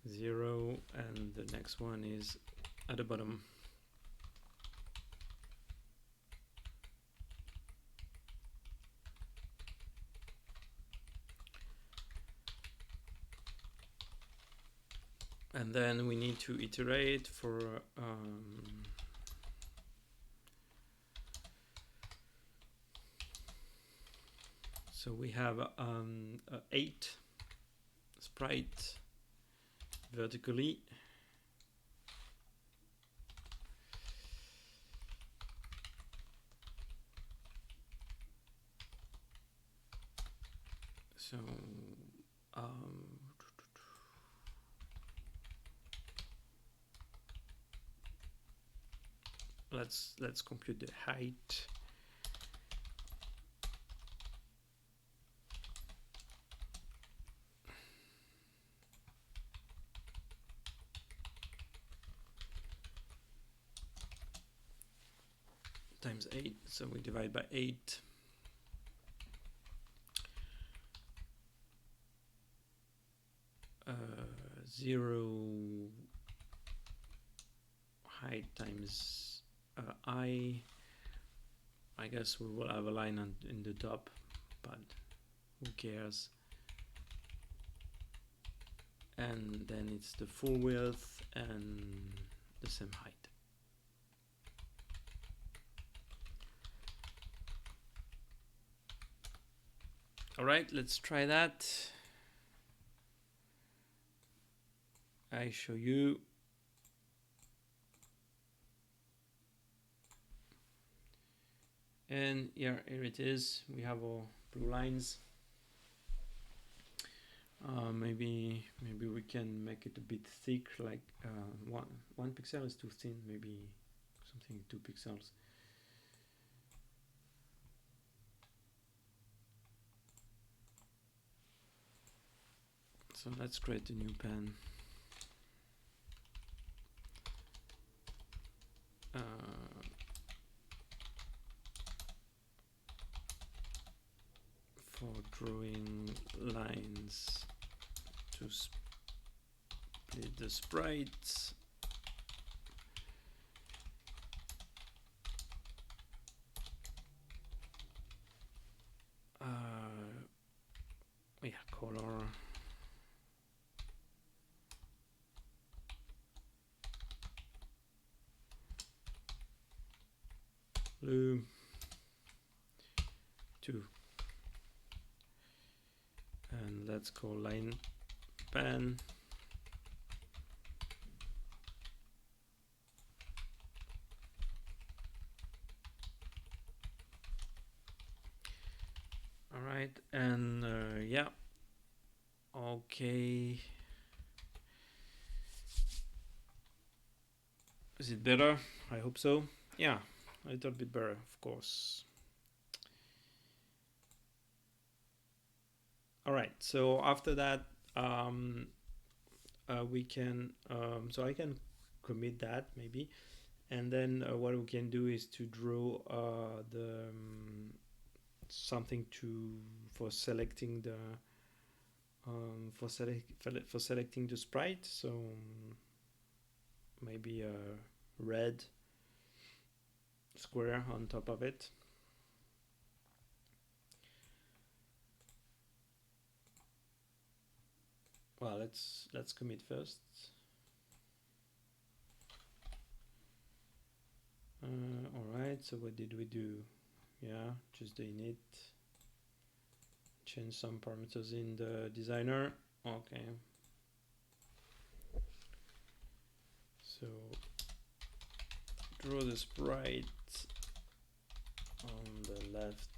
Zero, and the next one is at the bottom. And then we need to iterate for so we have 8 sprite vertically. So let's compute the height. Times 8, so we divide by 8. Zero height times I guess we will have a line in the top, but who cares? And then it's the full width and the same height. All right, let's try that. I show you. And yeah, here it is. We have our blue lines. Maybe we can make it a bit thick, like one pixel is too thin. Maybe something 2 pixels. So let's create a new pen. For drawing lines to split the sprites. Yeah, color. Blue. 2. And let's call line pen. All right, and yeah, okay. Is it better? I hope so. Yeah, a little bit better, of course. All right, so after that, we can, so I can commit that maybe, and then what we can do is to draw the something for selecting the for selecting the sprite. So maybe a red square on top of it. Well, let's commit first. All right, so what did we do? Yeah, just the init. Change some parameters in the designer. Okay. So draw the sprite on the left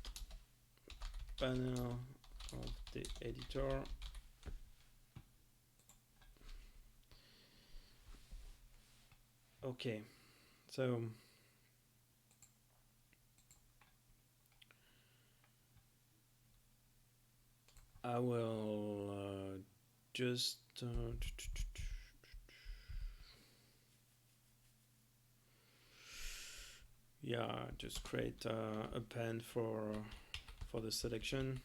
panel of the editor. Okay, so I will just yeah, just create a pen for the selection.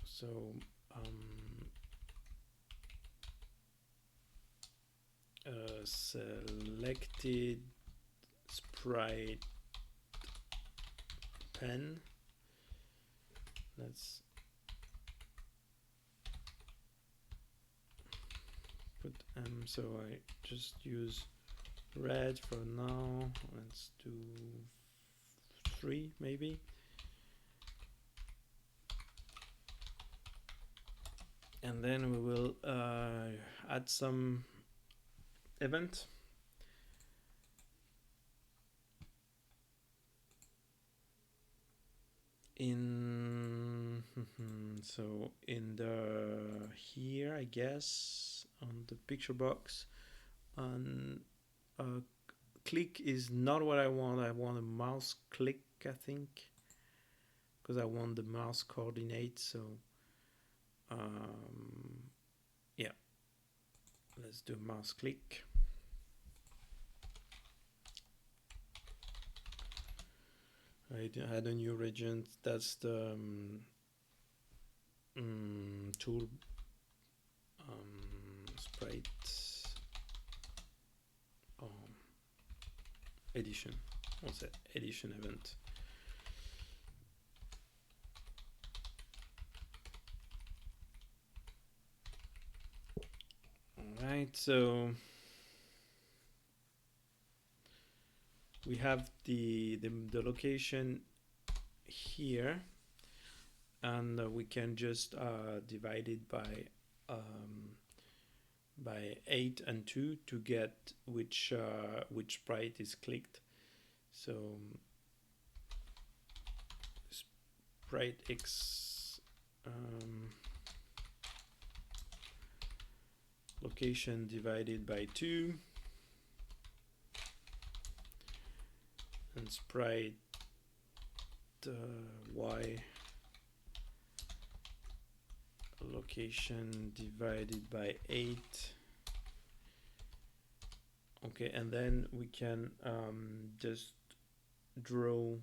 So selected sprite pen. Let's put so I just use red for now. Let's do 3 maybe. And then we will add some event. So in the here, I guess, on the picture box, on click is not what I want. I want a mouse click, I think, because I want the mouse coordinate. So yeah, let's do mouse click. I add a new region. That's the tool sprite edition. What's that? Edition event. All right, so we have the location here, and we can just divide it by 8 and 2 to get which sprite is clicked. So sprite x location divided by 2, and sprite y location divided by 8. Okay, and then we can just draw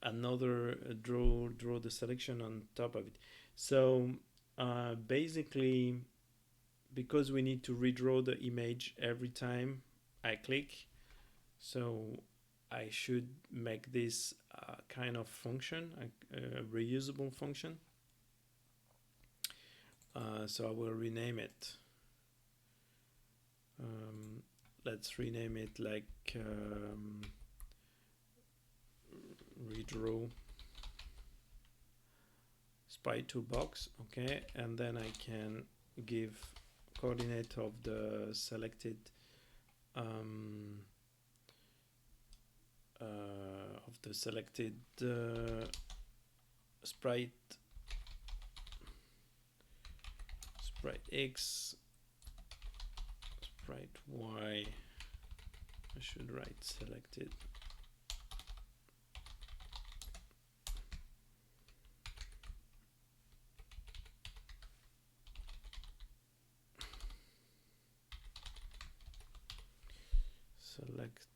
another draw the selection on top of it. So basically, because we need to redraw the image every time I click, so I should make this kind of function, a reusable function. So I will rename it. Let's rename it like redraw sprite toolbox. Okay, and then I can give coordinate of the selected sprite X, sprite Y. I should write selected.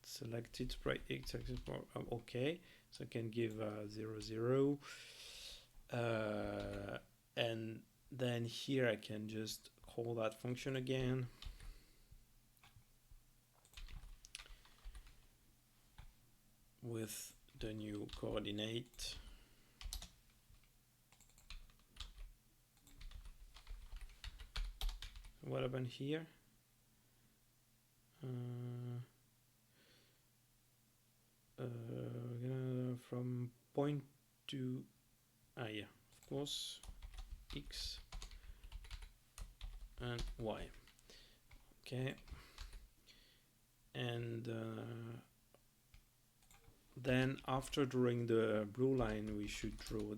Selected sprite X axis. Okay, so I can give 0 0, and then here I can just call that function again. With the new coordinate. What happened here? From point to yeah, of course, X and Y. Okay, and then after drawing the blue line, we should draw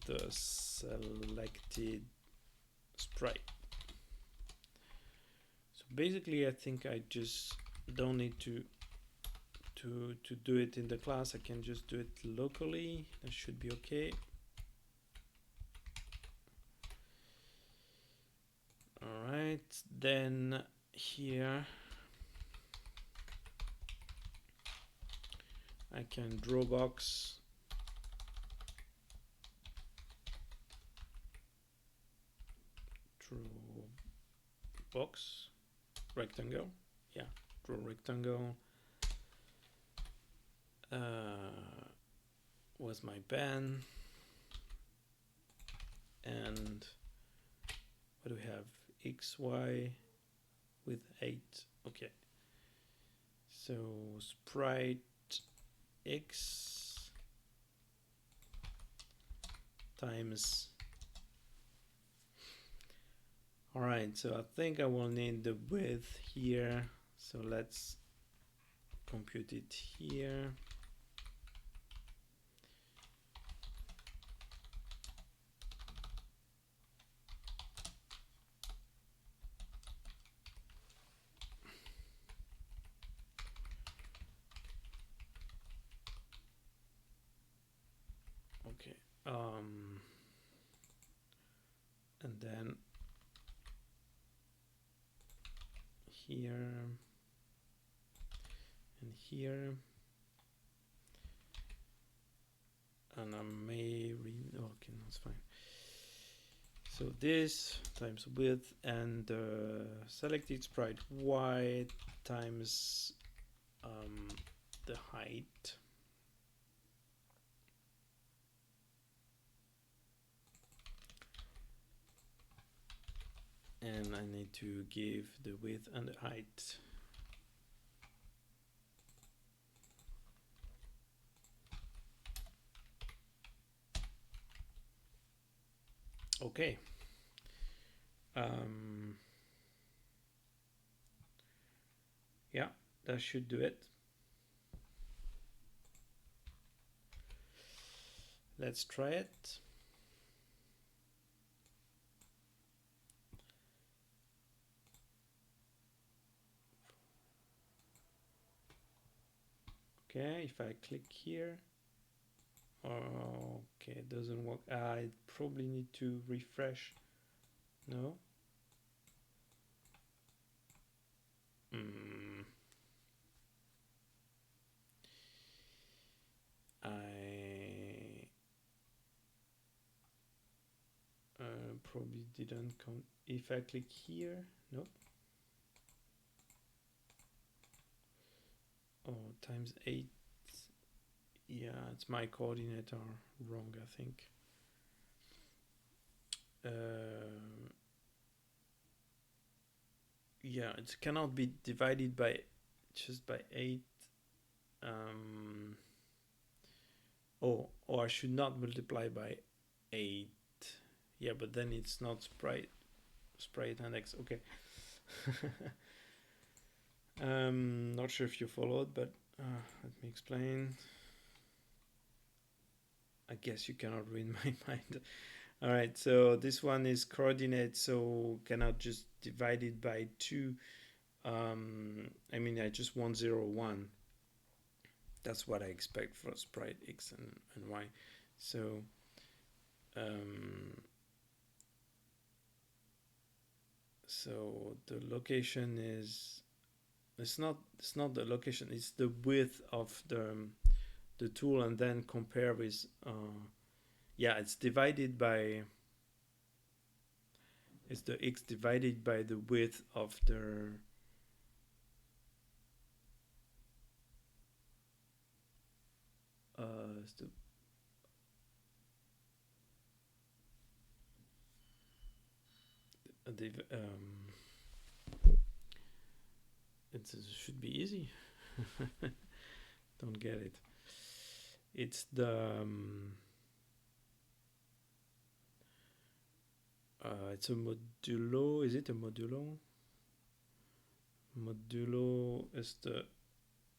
the selected sprite. So basically, I think I just don't need to do it in the class. I can just do it locally. That should be okay. All right, then here I can draw box, rectangle, yeah, draw rectangle. Was my pen, and what do we have? X, Y with 8. Okay, so sprite X times. All right, so I think I will need the width here, so let's compute it here. Okay, and then here and here, and I may okay, that's fine. So this times width and selected sprite Y times the height. and I need to give the width and the height. Okay. Yeah, that should do it. Let's try it. Okay, if I click here, okay, it doesn't work. I probably need to refresh. No. I probably didn't count. If I click here, nope. Oh, times 8. Yeah, it's my coordinate are wrong, I think. Yeah, it cannot be divided by just by 8. Or I should not multiply by 8. Yeah, but then it's not sprite index. Okay. Not sure if you followed, but let me explain. I guess you cannot read my mind. All right, so this one is coordinate, so cannot just divide it by 2. I mean, I just want 0, 1. That's what I expect for sprite x and y. So so the location is, it's not the location, it's the width of the tool, and then compare with yeah, it's divided by, it's the x divided by the width of the it should be easy. Don't get it. It's the it's a modulo. Is it a modulo? Modulo is the,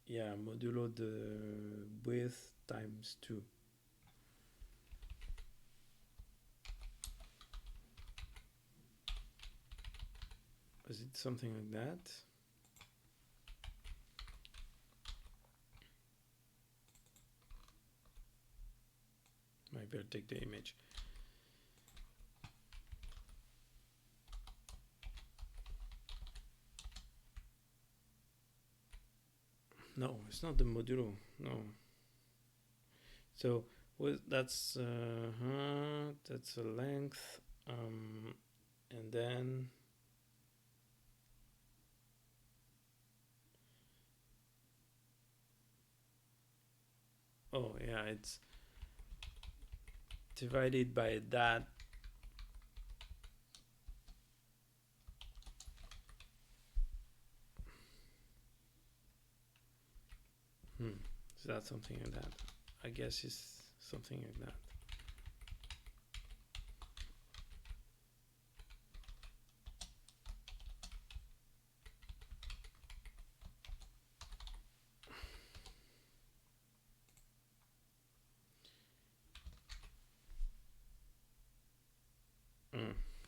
yeah, modulo the width times 2. Is it something like that? Maybe I'll take the image. No, it's not the modulo. No. So that's a length, and then oh yeah, it's divided by that. So that's something like that. I guess it's something like that.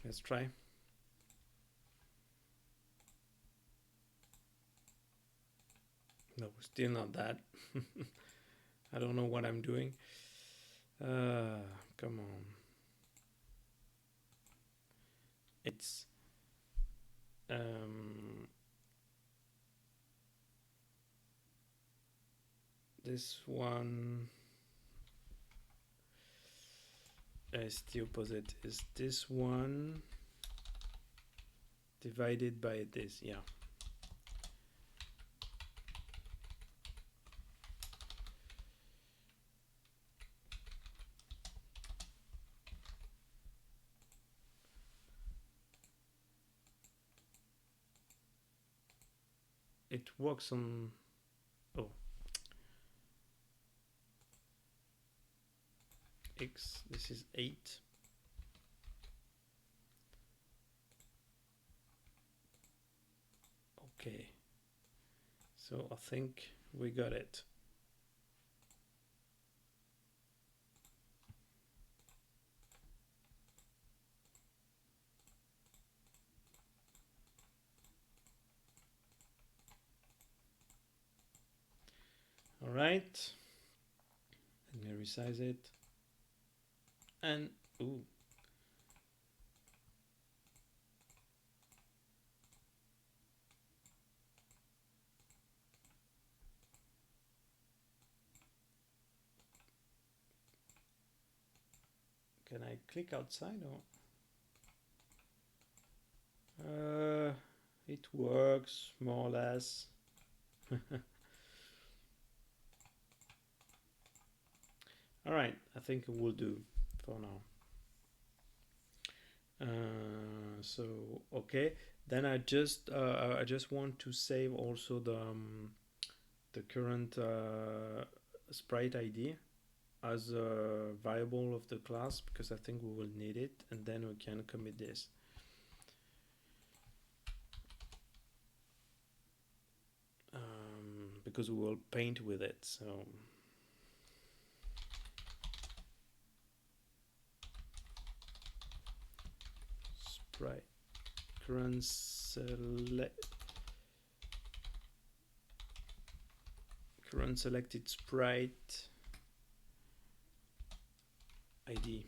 Let's try. No, still not that. I don't know what I'm doing. Come on. It's this one is the opposite. Is this one divided by this? Yeah. it works on, oh, x, this is 8. Okay, so I think we got it. All right, let me resize it. And, ooh, can I click outside or? It works more or less. All right, I think it will do for now. So okay, then I just want to save also the current sprite ID as a variable of the class, because I think we will need it, and then we can commit this. Because we will paint with it, so sprite current selected sprite ID.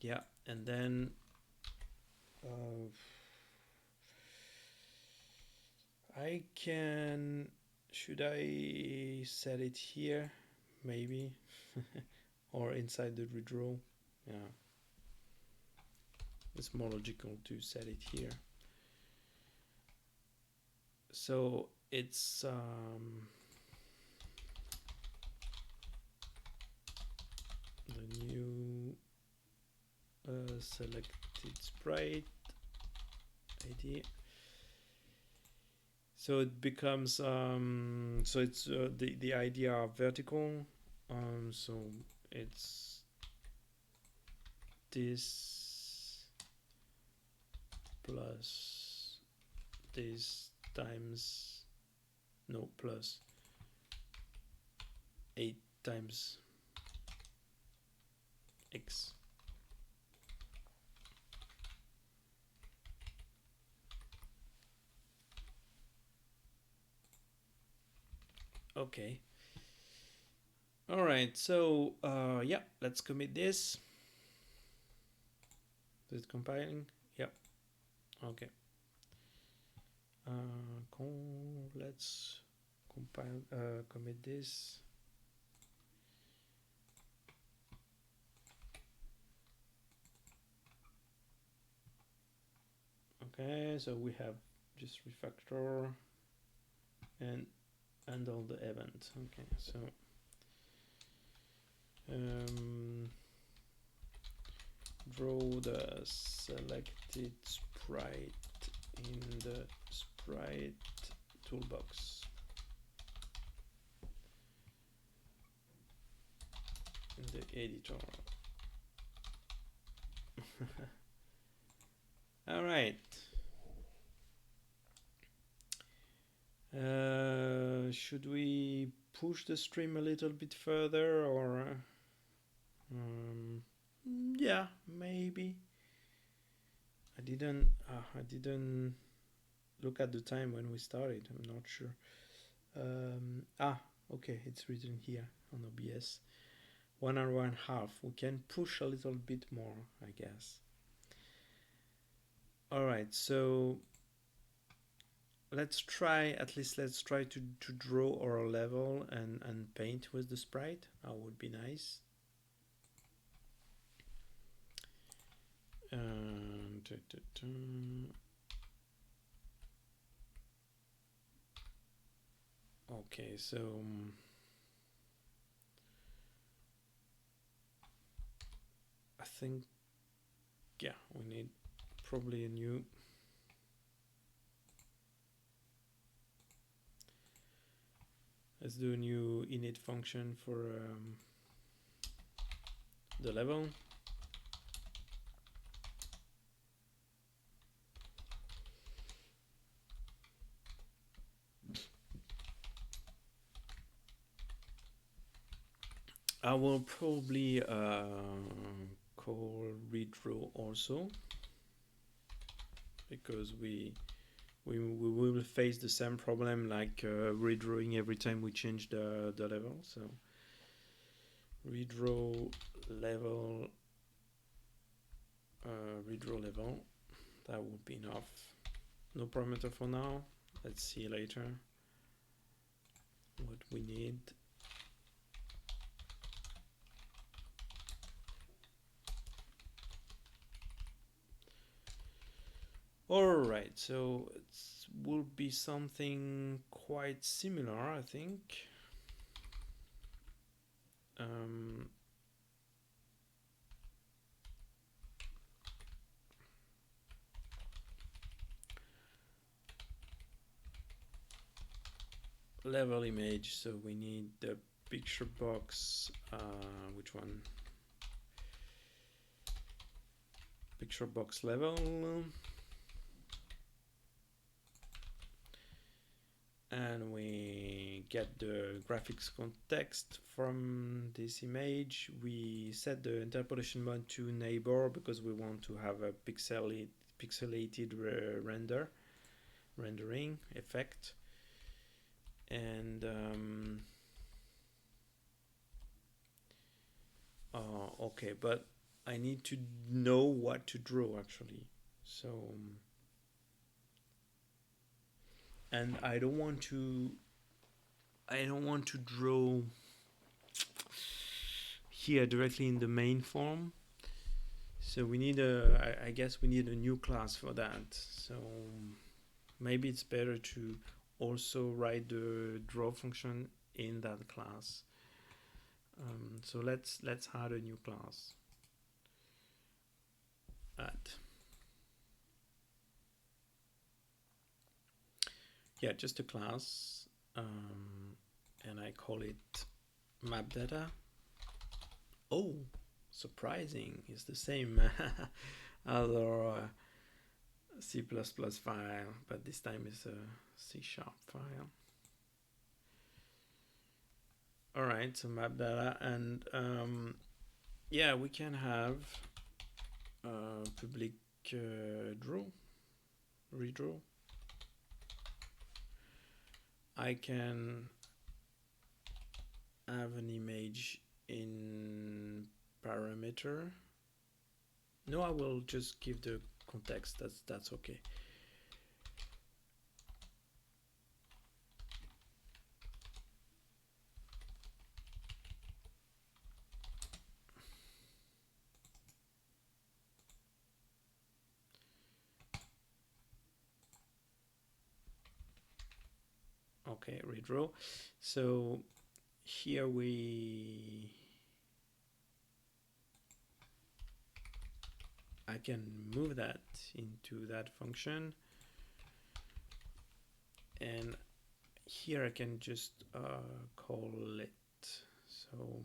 Yeah, and then I can, should I set it here maybe or inside the redraw? Yeah, it's more logical to set it here. So it's the new selected sprite ID. So it becomes so it's the idea of vertical. So it's this plus this times, no, plus 8 times x. Okay. All right. So yeah, let's commit this. Is it compiling? Yeah. Okay. Let's compile, commit this. Okay, so we have just refactor and handle the event. Okay, so draw the selected sprite in the sprite toolbox. In the editor. All right. Should we push the stream a little bit further, or yeah, maybe. I didn't look at the time when we started. I'm not sure. Okay, it's written here on OBS. 1 hour and a half. We can push a little bit more, I guess. All right, so let's try to draw our level and paint with the sprite. That would be nice. Okay, so think, yeah, we need probably a new. Let's do a new init function for the level. I will probably call redraw also, because we will face the same problem, like redrawing every time we change the level. So redraw level, that would be enough. No parameter for now. Let's see later what we need. Alright, so it will be something quite similar, I think. Level image, so we need the picture box, which one? Picture box level. And we get the graphics context from this image. We set the interpolation mode to neighbor because we want to have a pixelated rendering effect. And okay, but I need to know what to draw actually. So and I don't want to draw here directly in the main form. So we need I guess we need a new class for that. So maybe it's better to also write the draw function in that class. So let's add a new class. Add. Yeah, just a class, and I call it map data. Oh, surprising! It's the same other C++ file, but this time it's a C# file. All right, so map data, and yeah, we can have public redraw. I can have an image in parameter. No, I will just give the context. That's okay. Okay, redraw. So here I can move that into that function, and here I can just call it. So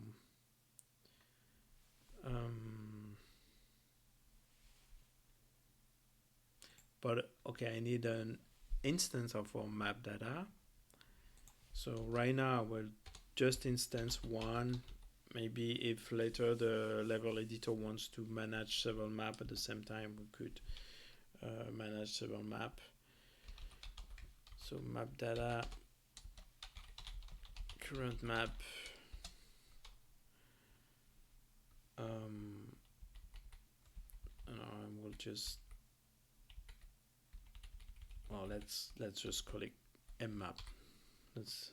but okay, I need an instance of our map data. So right now we'll just instance one. Maybe if later the level editor wants to manage several maps at the same time, we could manage several maps. So map data, current map, and we'll just, well, let's just call it mmap. Let's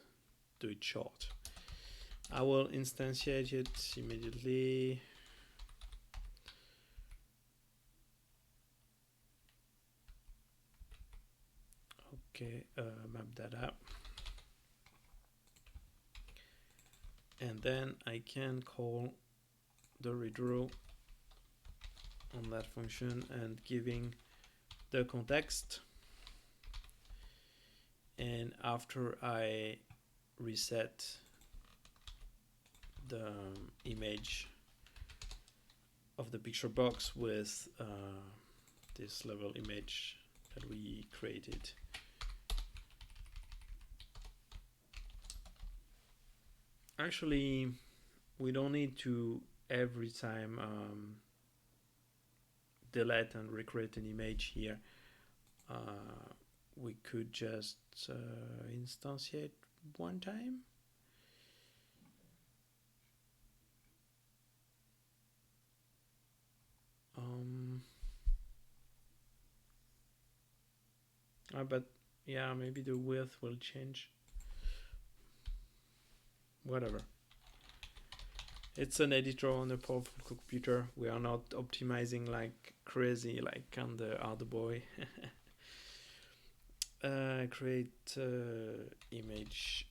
do it short. I will instantiate it immediately. Okay, map data. And then I can call the redraw on that function and giving the context. And after I reset the image of the picture box with this level image that we created. Actually, we don't need to every time delete and recreate an image here. We could just instantiate one time. But yeah, maybe the width will change. Whatever. It's an editor on a powerful computer. We are not optimizing like crazy like on the Arduboy. Create image.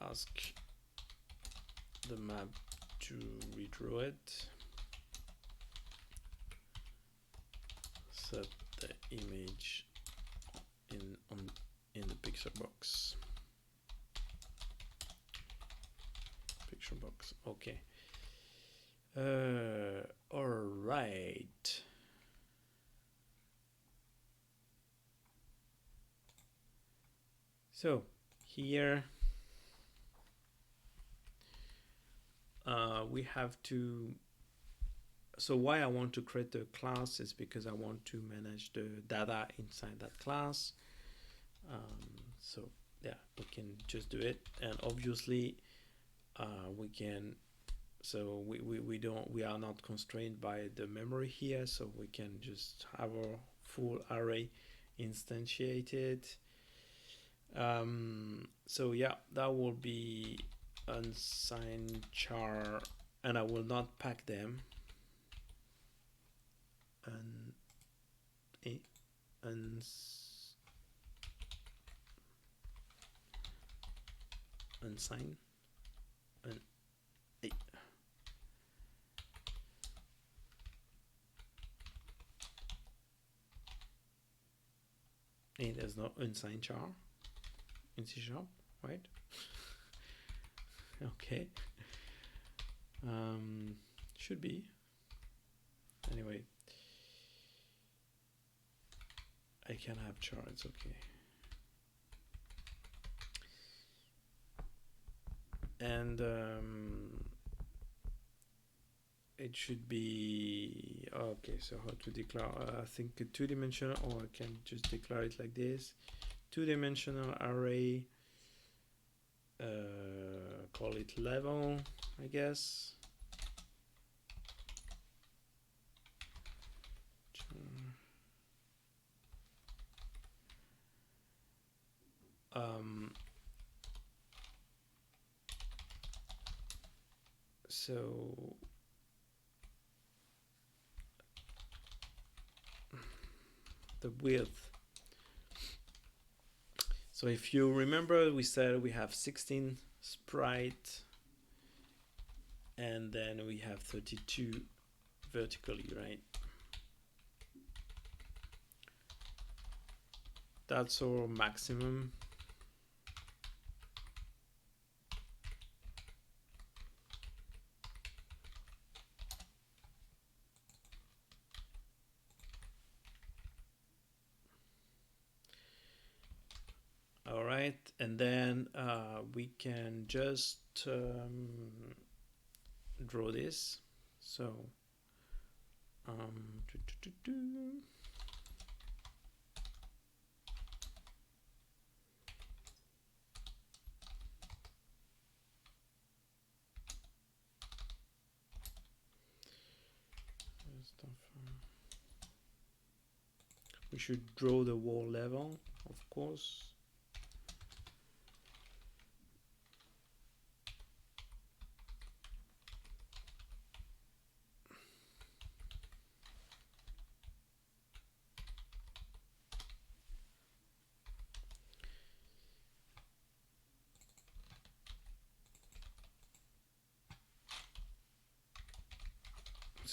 Ask the map to redraw it. Set the image in the picture box. Picture box. Okay. All right. So here we have to. So why I want to create a class is because I want to manage the data inside that class. So yeah, we can just do it, and obviously we can. So we are not constrained by the memory here, so we can just have a full array instantiated. So yeah, that will be unsigned char, and I will not pack them. Unsigned there's no unsigned char in C#, right? Okay. Should be. Anyway, I can have char, it's okay. And it should be okay. So how to declare? I think a two-dimensional, or I can just declare it like this: two-dimensional array. Call it level, I guess. So the width. So if you remember, we said we have 16 sprite, and then we have 32 vertically, right? That's our maximum. All right, and then we can just draw this. So we should draw the wall level, of course.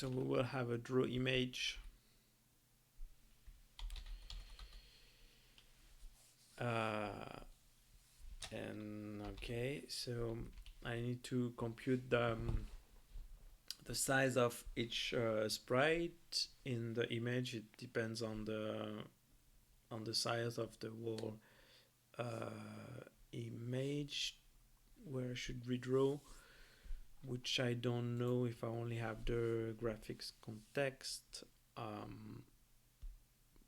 So we will have a draw image. And okay, so I need to compute the size of each sprite in the image. It depends on the size of the whole image where I should redraw, which I don't know if I only have the graphics context,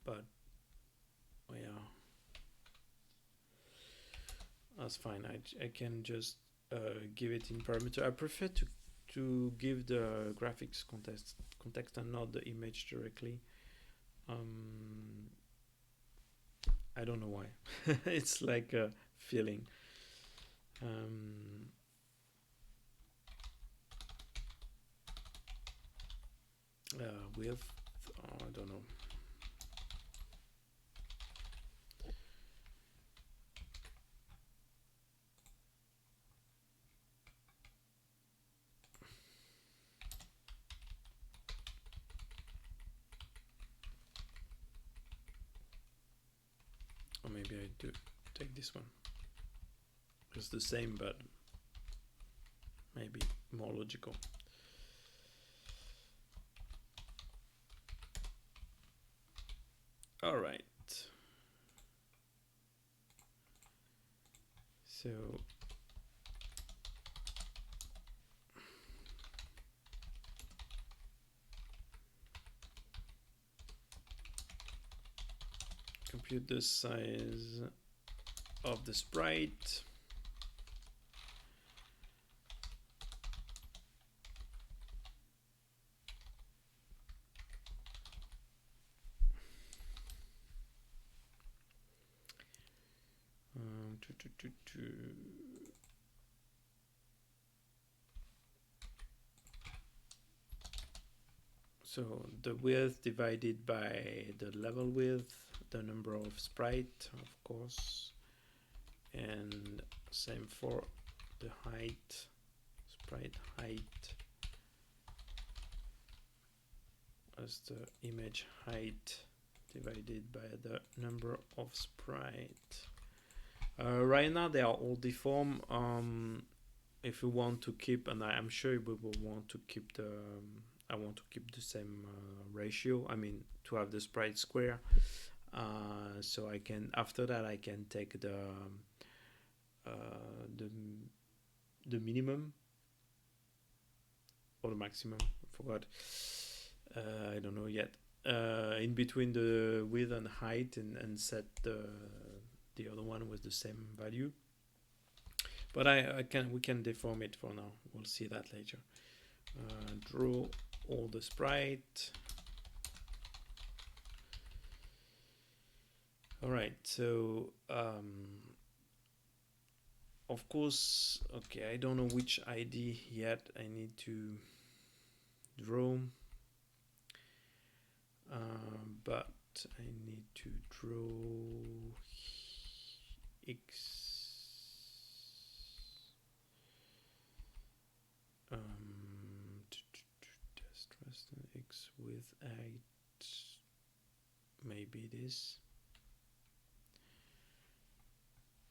but yeah, that's fine. I can just give it in parameter. I prefer to give the graphics context and not the image directly. I don't know why. It's like a feeling. With I don't know. Or maybe I do take this one. It's the same, but maybe more logical. All right. So compute the size of the sprite. So the width divided by the level width, the number of sprite, of course, and same for the height, sprite height as the image height divided by the number of sprite. Right now they are all deformed. If we want to keep, and I'm sure we will want to keep the I want to keep the same ratio. I mean, to have the sprite square. So I can, after that, I can take the minimum or the maximum. I forgot. I don't know yet. In between the width and height, and set the other one with the same value. But we can deform it for now. We'll see that later. Draw all the sprite. All right, so of course, okay, I don't know which ID yet I need to draw, but I need to draw X. Test X with 8, maybe this.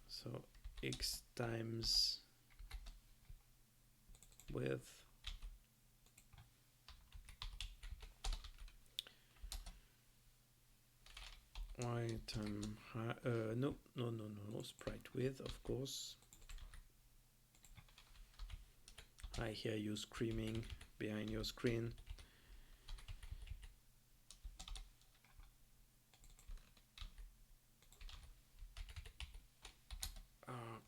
So X times width Y times no, sprite width, of course. I hear you screaming behind your screen.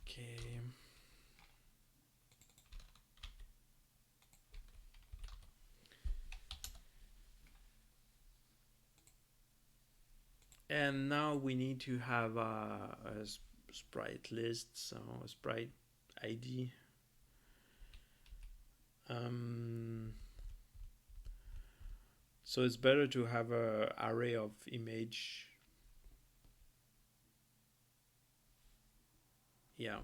Okay. And now we need to have a sprite list, so a sprite ID. So it's better to have an array of image. Yeah.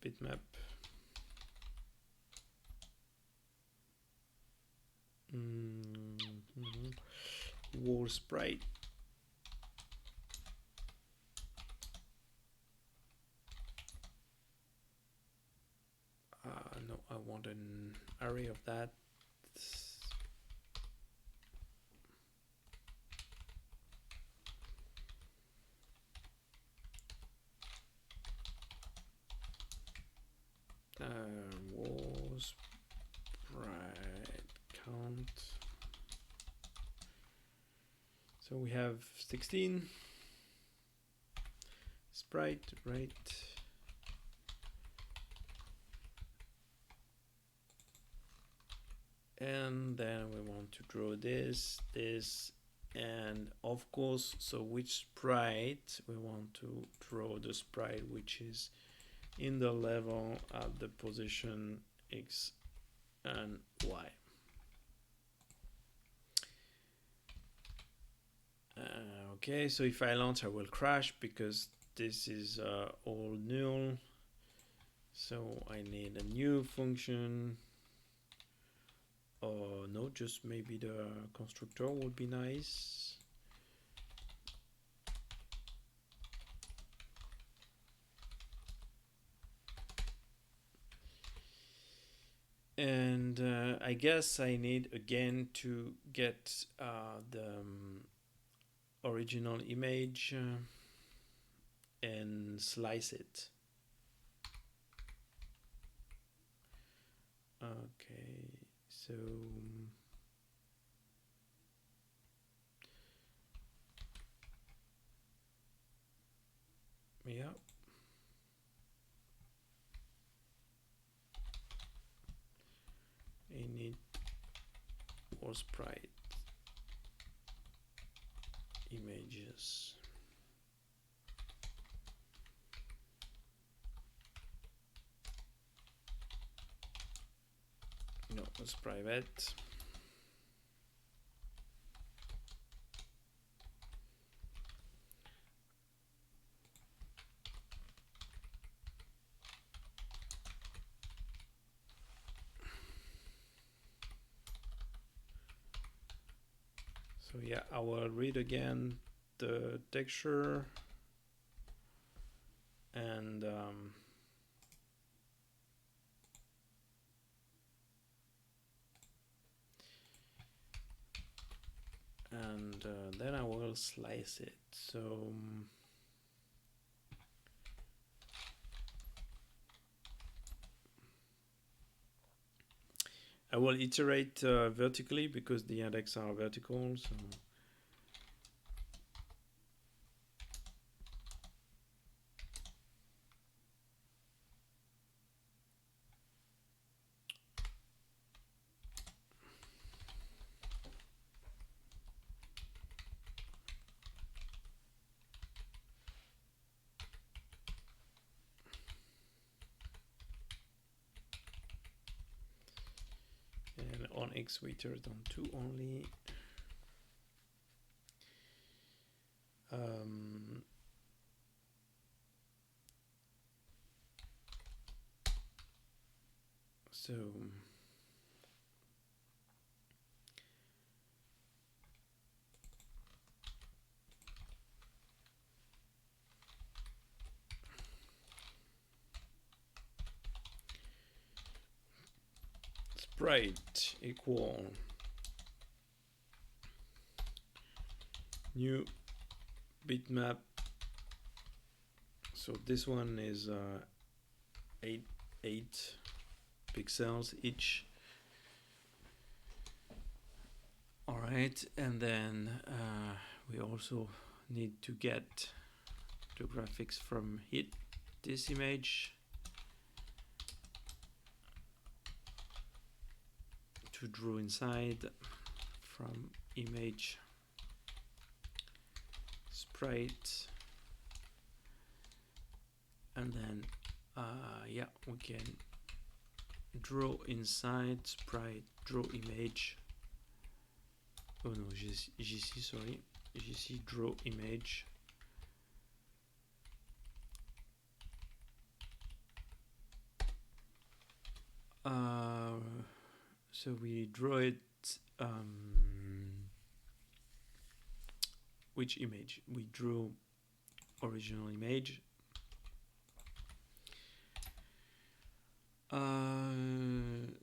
bitmap. Wall sprite. No, I want an array of that. Wall sprite count. So we have 16 sprite, right? And then we want to draw this, and of course, so which sprite we want to draw? The sprite which is in the level at the position X and Y. Okay, so if I launch, I will crash because this is all null. So I need a new function. Or no, just maybe the constructor would be nice. And I guess I need again to get the original image and slice it. Okay, so yeah. I need more sprite images. No, it's private. So yeah, I will read again the texture and then I will slice it. So I will iterate vertically because the index are vertical. So and on X we iterate on 2 only. So sprite equal new bitmap. So this one is 8 pixels each. All right, and then we also need to get the graphics from this image to draw inside from image sprite, and then yeah, we can draw inside sprite, draw image. Oh no, GC, sorry, GC draw image. So we draw it. Which image? We drew original image.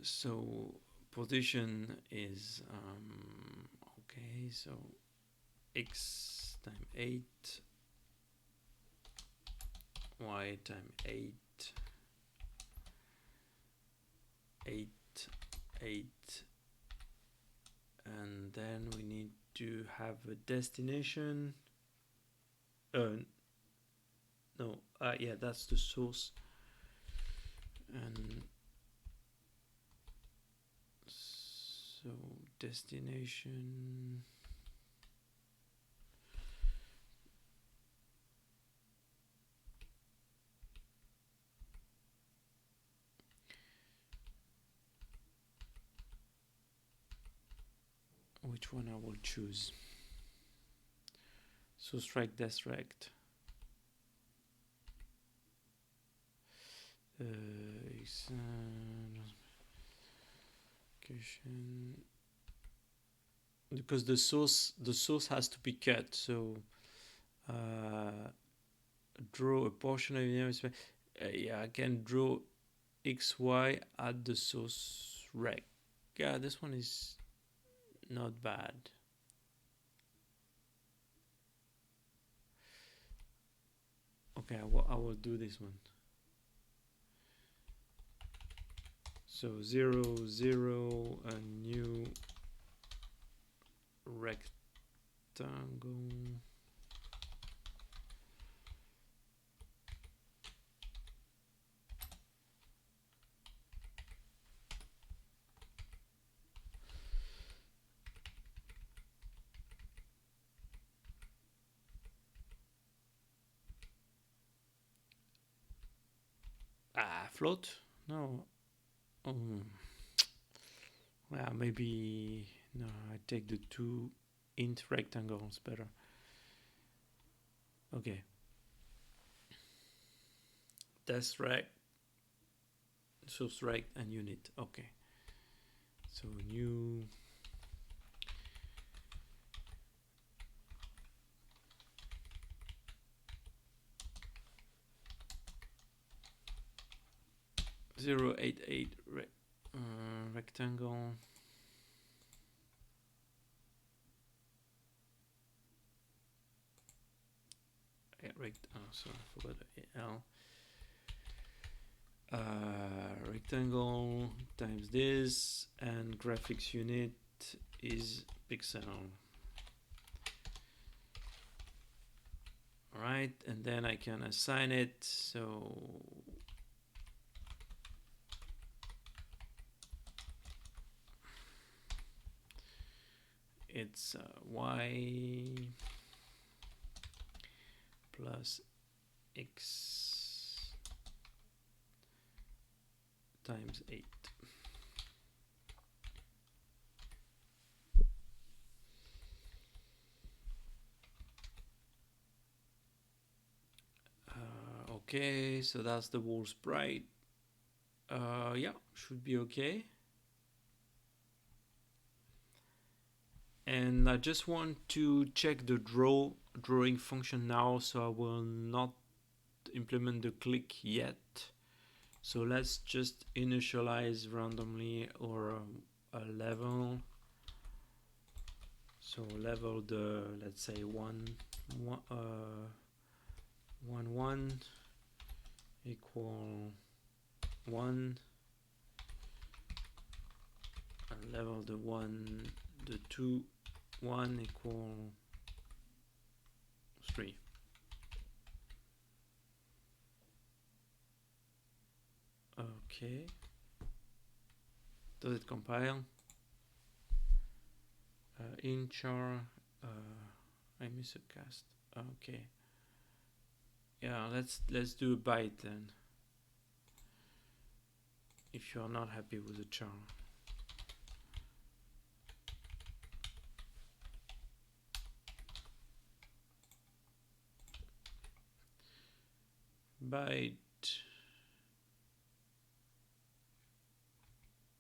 So position is okay. So x times 8, y times 8, 8, 8, and then we need to have a destination. No, yeah, that's the source. And so destination. Which one I will choose? So strike direct. Because the source has to be cut. So draw a portion of the yeah, I can draw XY at the source rec. Yeah, this one is not bad. Okay, I will do this one. So 0, 0, a new rectangle. Float? No. Well, maybe no. I take the 2 int rectangles better. Okay. Test rect, source rect, and unit. Okay. So new. Zero 88 rectangle. Sorry, I forgot the L. Rectangle times this, and graphics unit is pixel. Alright, and then I can assign it. So it's y plus x times 8. Okay, so that's the wall sprite. Yeah, should be okay. And I just want to check the drawing function now, so I will not implement the click yet. So let's just initialize randomly or a level. So level the, let's say 1 equal 1, and level the 2 1 equal 3. Okay. Does it compile? In char, I miss a cast. Okay. Yeah, let's do a byte then. If you're not happy with the char. Byte.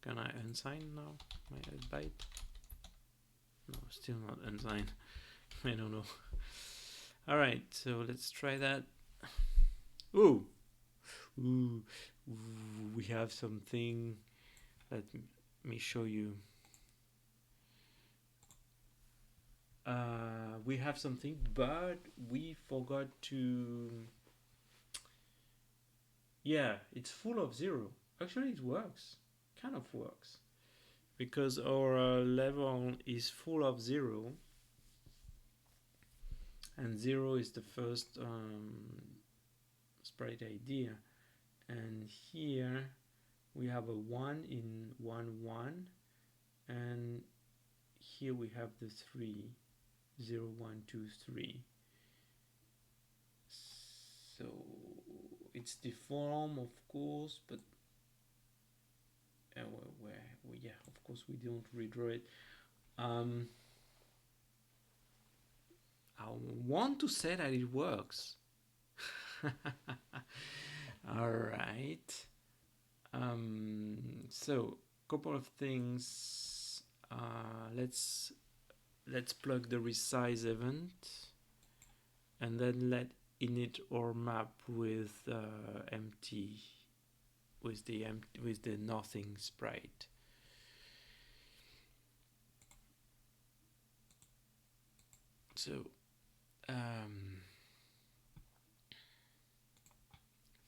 Can I unsign now my byte? No, still not unsigned. I don't know. All right, so let's try that. Ooh, ooh, we have something. Let me show you. We have something, but we forgot to. Yeah, it's full of zero. Actually, it works. Kind of works. Because our level is full of zero. And zero is the first sprite idea. And here we have a 1 in 1, 1. And here we have the 3. 0, 1, 2, 3. So it's deformed, of course, but yeah, of course we don't redraw it. I want to say that it works. All right. So couple of things. Let's plug the resize event, and then let init or map with empty, with the nothing sprite. So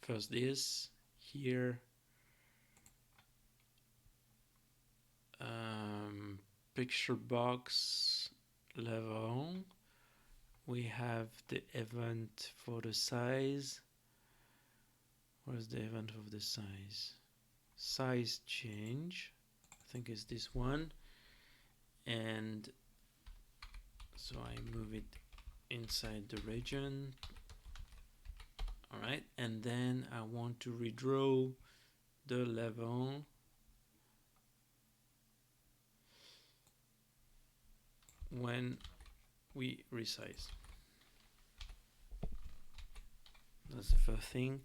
first this here, picture box level. We have the event for the size. Where's the event of the size? Size change, I think it's this one. And so I move it inside the region. All right, and then I want to redraw the level when we resize. That's the first thing.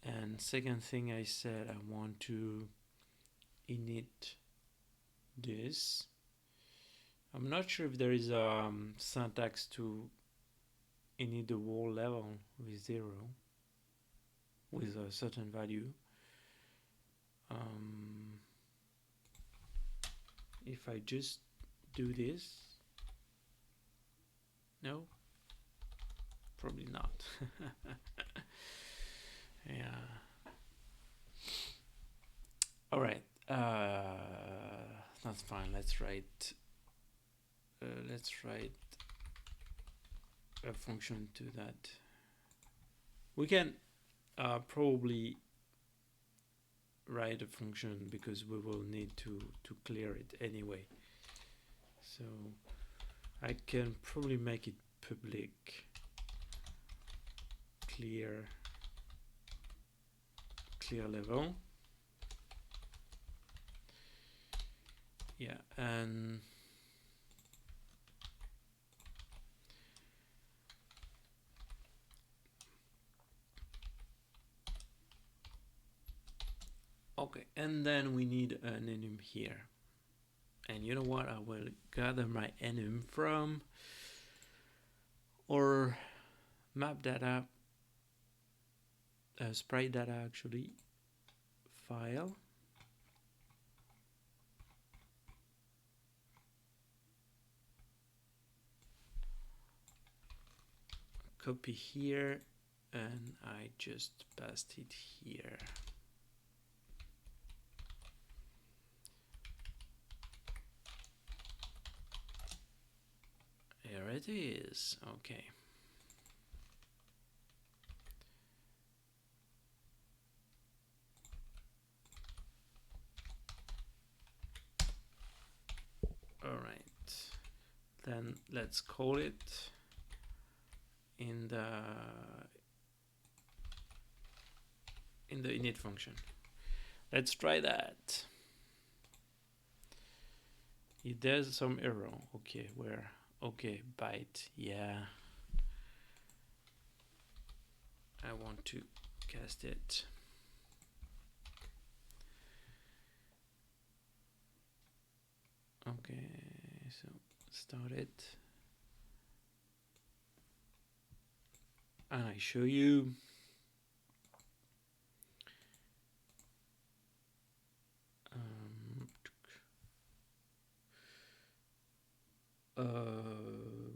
And second thing, I said I want to init this. I'm not sure if there is a syntax to init the whole level with 0 with a certain value. If I just do this, no, probably not. Yeah. All right. That's fine. Let's write a function to that. We can probably write a function because we will need to clear it anyway. So I can probably make it public, clear level. Yeah, and okay, and then we need an enum here. And you know what? I will gather my enum from or map data, sprite data actually, file. Copy here, and I just passed it here. Here it is. Okay. All right. Then let's call it in the init function. Let's try that. If there's some error, okay, where? Okay, byte, yeah. I want to cast it. Okay, so start it. And I show you.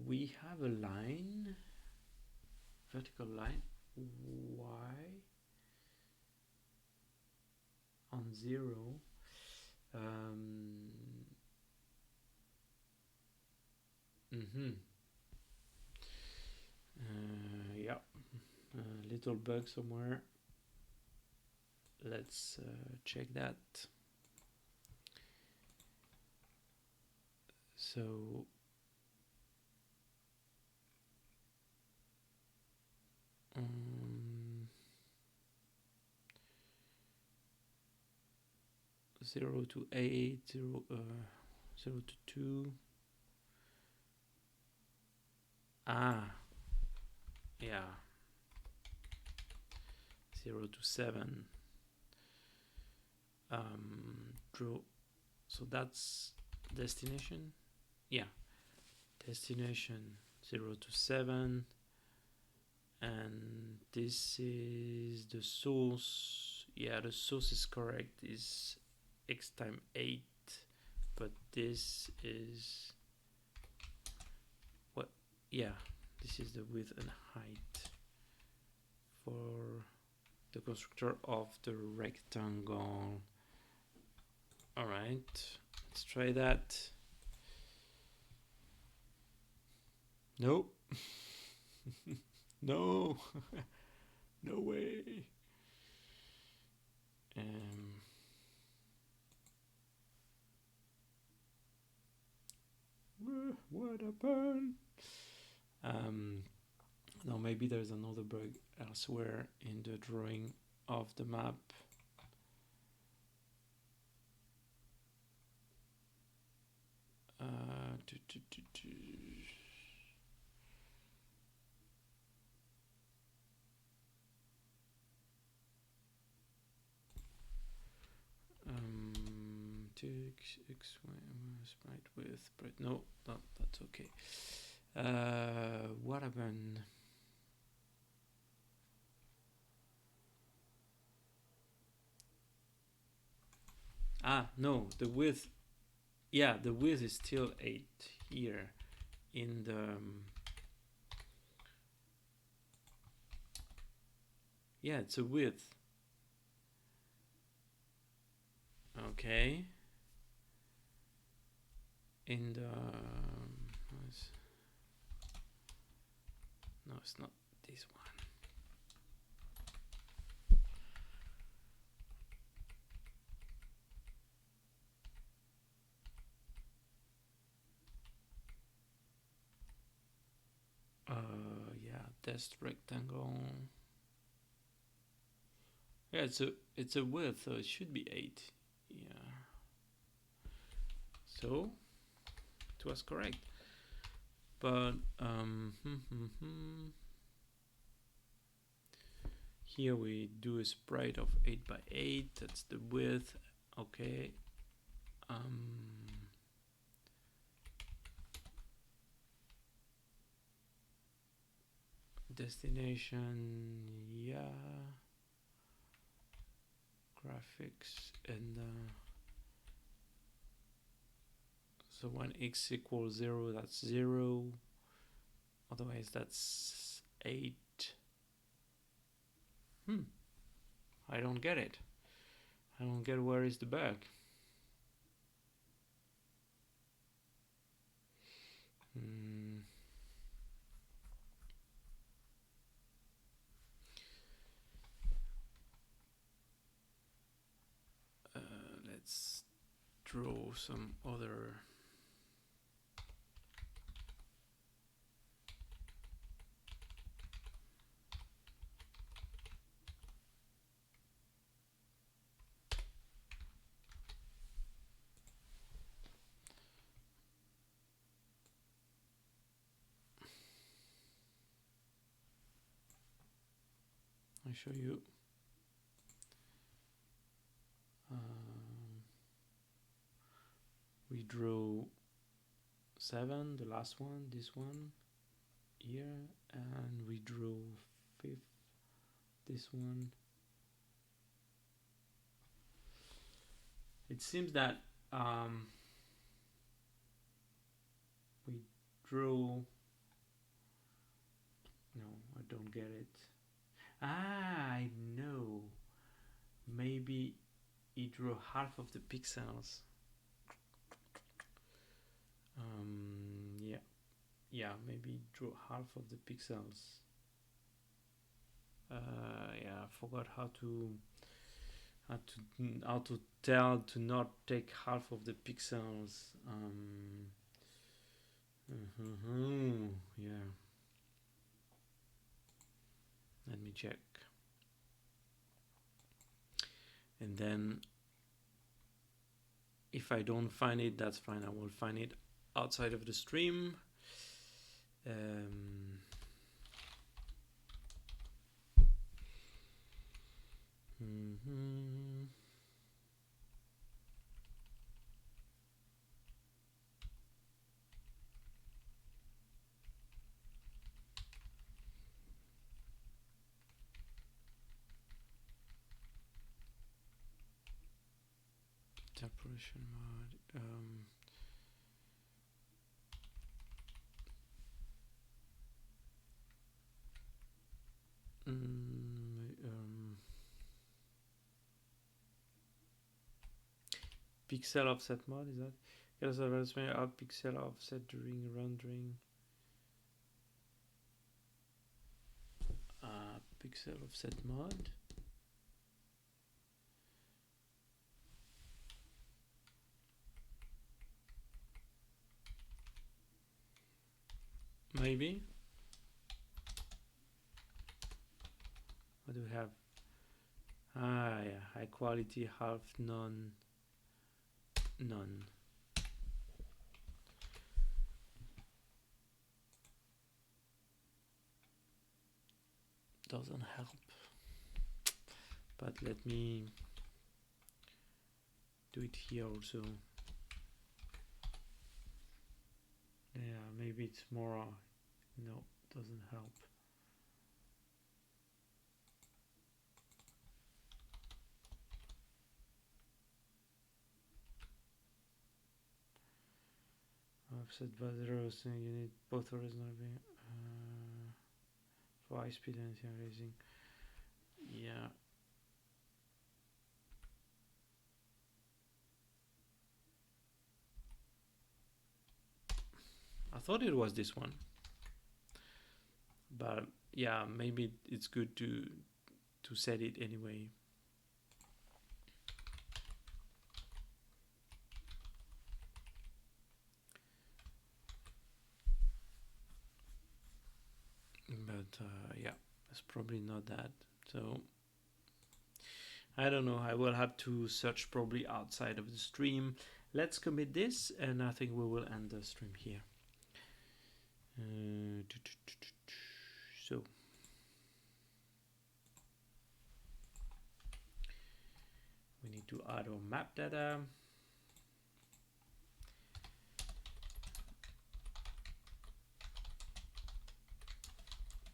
We have a line, vertical line, y on 0. Yeah, little bug somewhere. Let's check that. So 0 to 8, 0 to 2. Yeah, 0 to 7. Draw. So that's destination. Yeah, destination 0 to 7. And this is the source. Yeah, the source is correct, is x times 8, but this is what? Yeah, this is the width and height for the constructor of the rectangle. All right, let's try that. Nope. No. No way. What happened? No, maybe there's another bug elsewhere in the drawing of the map. X, Y, sprite width, but no, that's okay. What happened? No, the width. Yeah, the width is still 8 here in the. Yeah, it's a width. Okay. In the. No, it's not this one. Yeah, test rectangle. Yeah, it's a width, so it should be 8. Yeah. So it was correct. But here we do a sprite of 8 by 8. That's the width. Okay. Destination, yeah. Graphics, and so when x equals 0, that's 0. Otherwise, that's 8. I don't get it. I don't get where is the bug. Let's draw some other. I show you. We drew 7, the last one, this one here, and we drew 5th, this one. It seems that we drew. No, I don't get it. I know. Maybe he drew half of the pixels. Yeah, maybe he drew half of the pixels. Yeah, I forgot how to tell to not take half of the pixels. Yeah. Let me check. And then if I don't find it, that's fine. I will find it outside of the stream. Separation mode. Pixel offset mode, is that? Yes, I was saying out pixel offset during rendering. Pixel offset mode. Maybe. What do we have? Yeah, high quality, half, none. Doesn't help. But let me do it here also. Yeah, maybe it's more. No, doesn't help. Offset by 0, so you need both original being for high speed and anti-aliasing. Yeah. I thought it was this one, but yeah, maybe it's good to set it anyway. But yeah, it's probably not that. So I don't know. I will have to search probably outside of the stream. Let's commit this, and I think we will end the stream here. So we need to add our map data.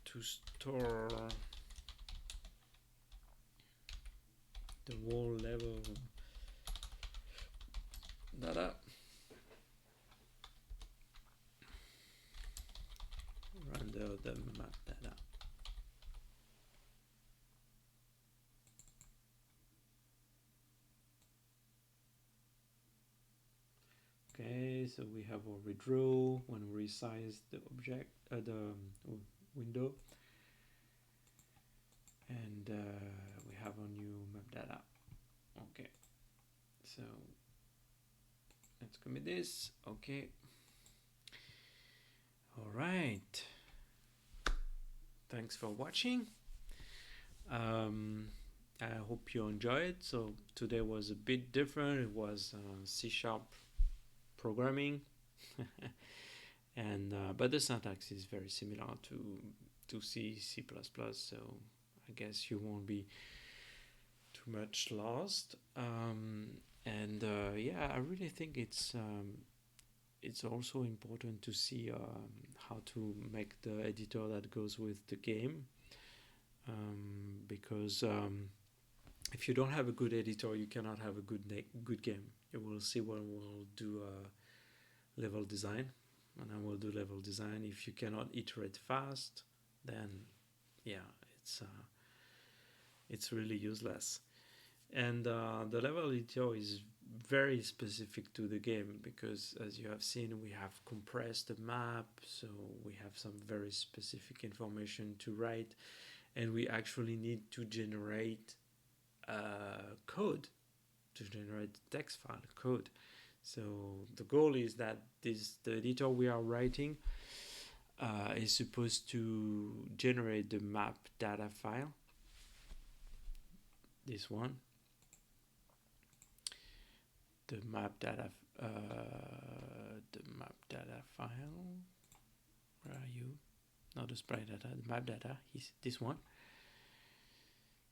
To store the wall level data. Render the map data. Okay, so we have our redraw when we resize the object, the window, and we have our new map data. Okay, so let's commit this. Okay. All right. Thanks for watching. I hope you enjoyed it. So today was a bit different. It was C# programming, and but the syntax is very similar to C++. So I guess you won't be too much lost. And yeah, I really think it's also important to see how to make the editor that goes with the game, because if you don't have a good editor, you cannot have a good game. You will see when we'll do level design, and I will do level design. If you cannot iterate fast, then yeah, it's really useless. And the level editor is very specific to the game because, as you have seen, we have compressed the map, so we have some very specific information to write, and we actually need to generate code, to generate text file code. So the goal is that the editor we are writing is supposed to generate the map data file, this one, the map data file. Where are you? Not the sprite data, the map data is this one.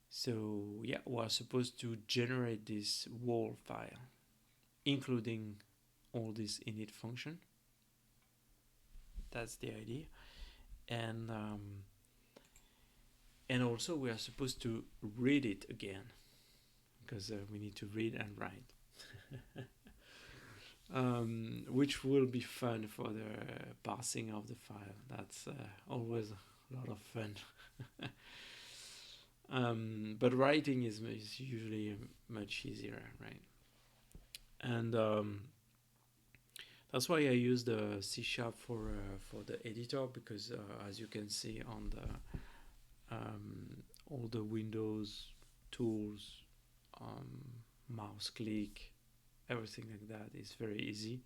So yeah, we're supposed to generate this wall file, including all this init function. That's the idea. And also we are supposed to read it again, because we need to read and write. Which will be fun for the parsing of the file. That's always a lot of fun. But writing is usually much easier, right? And that's why I use the C# for the editor, because as you can see on the all the Windows tools, mouse click, everything like that is very easy.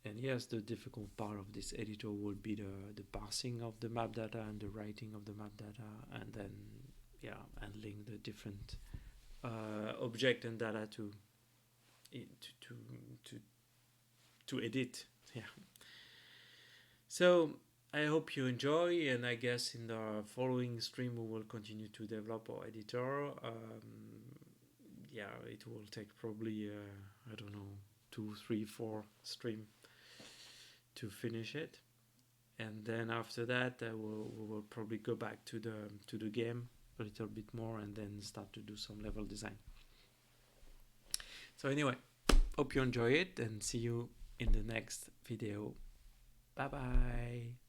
And yes, the difficult part of this editor will be the parsing of the map data and the writing of the map data, and then handling the different object and data to edit. Yeah. So I hope you enjoy, and I guess in the following stream we will continue to develop our editor. It will take probably I don't know, 2, 3, 4 stream to finish it, and then after that we will probably go back to the game a little bit more, and then start to do some level design. So anyway, hope you enjoy it, and see you in the next video. Bye bye.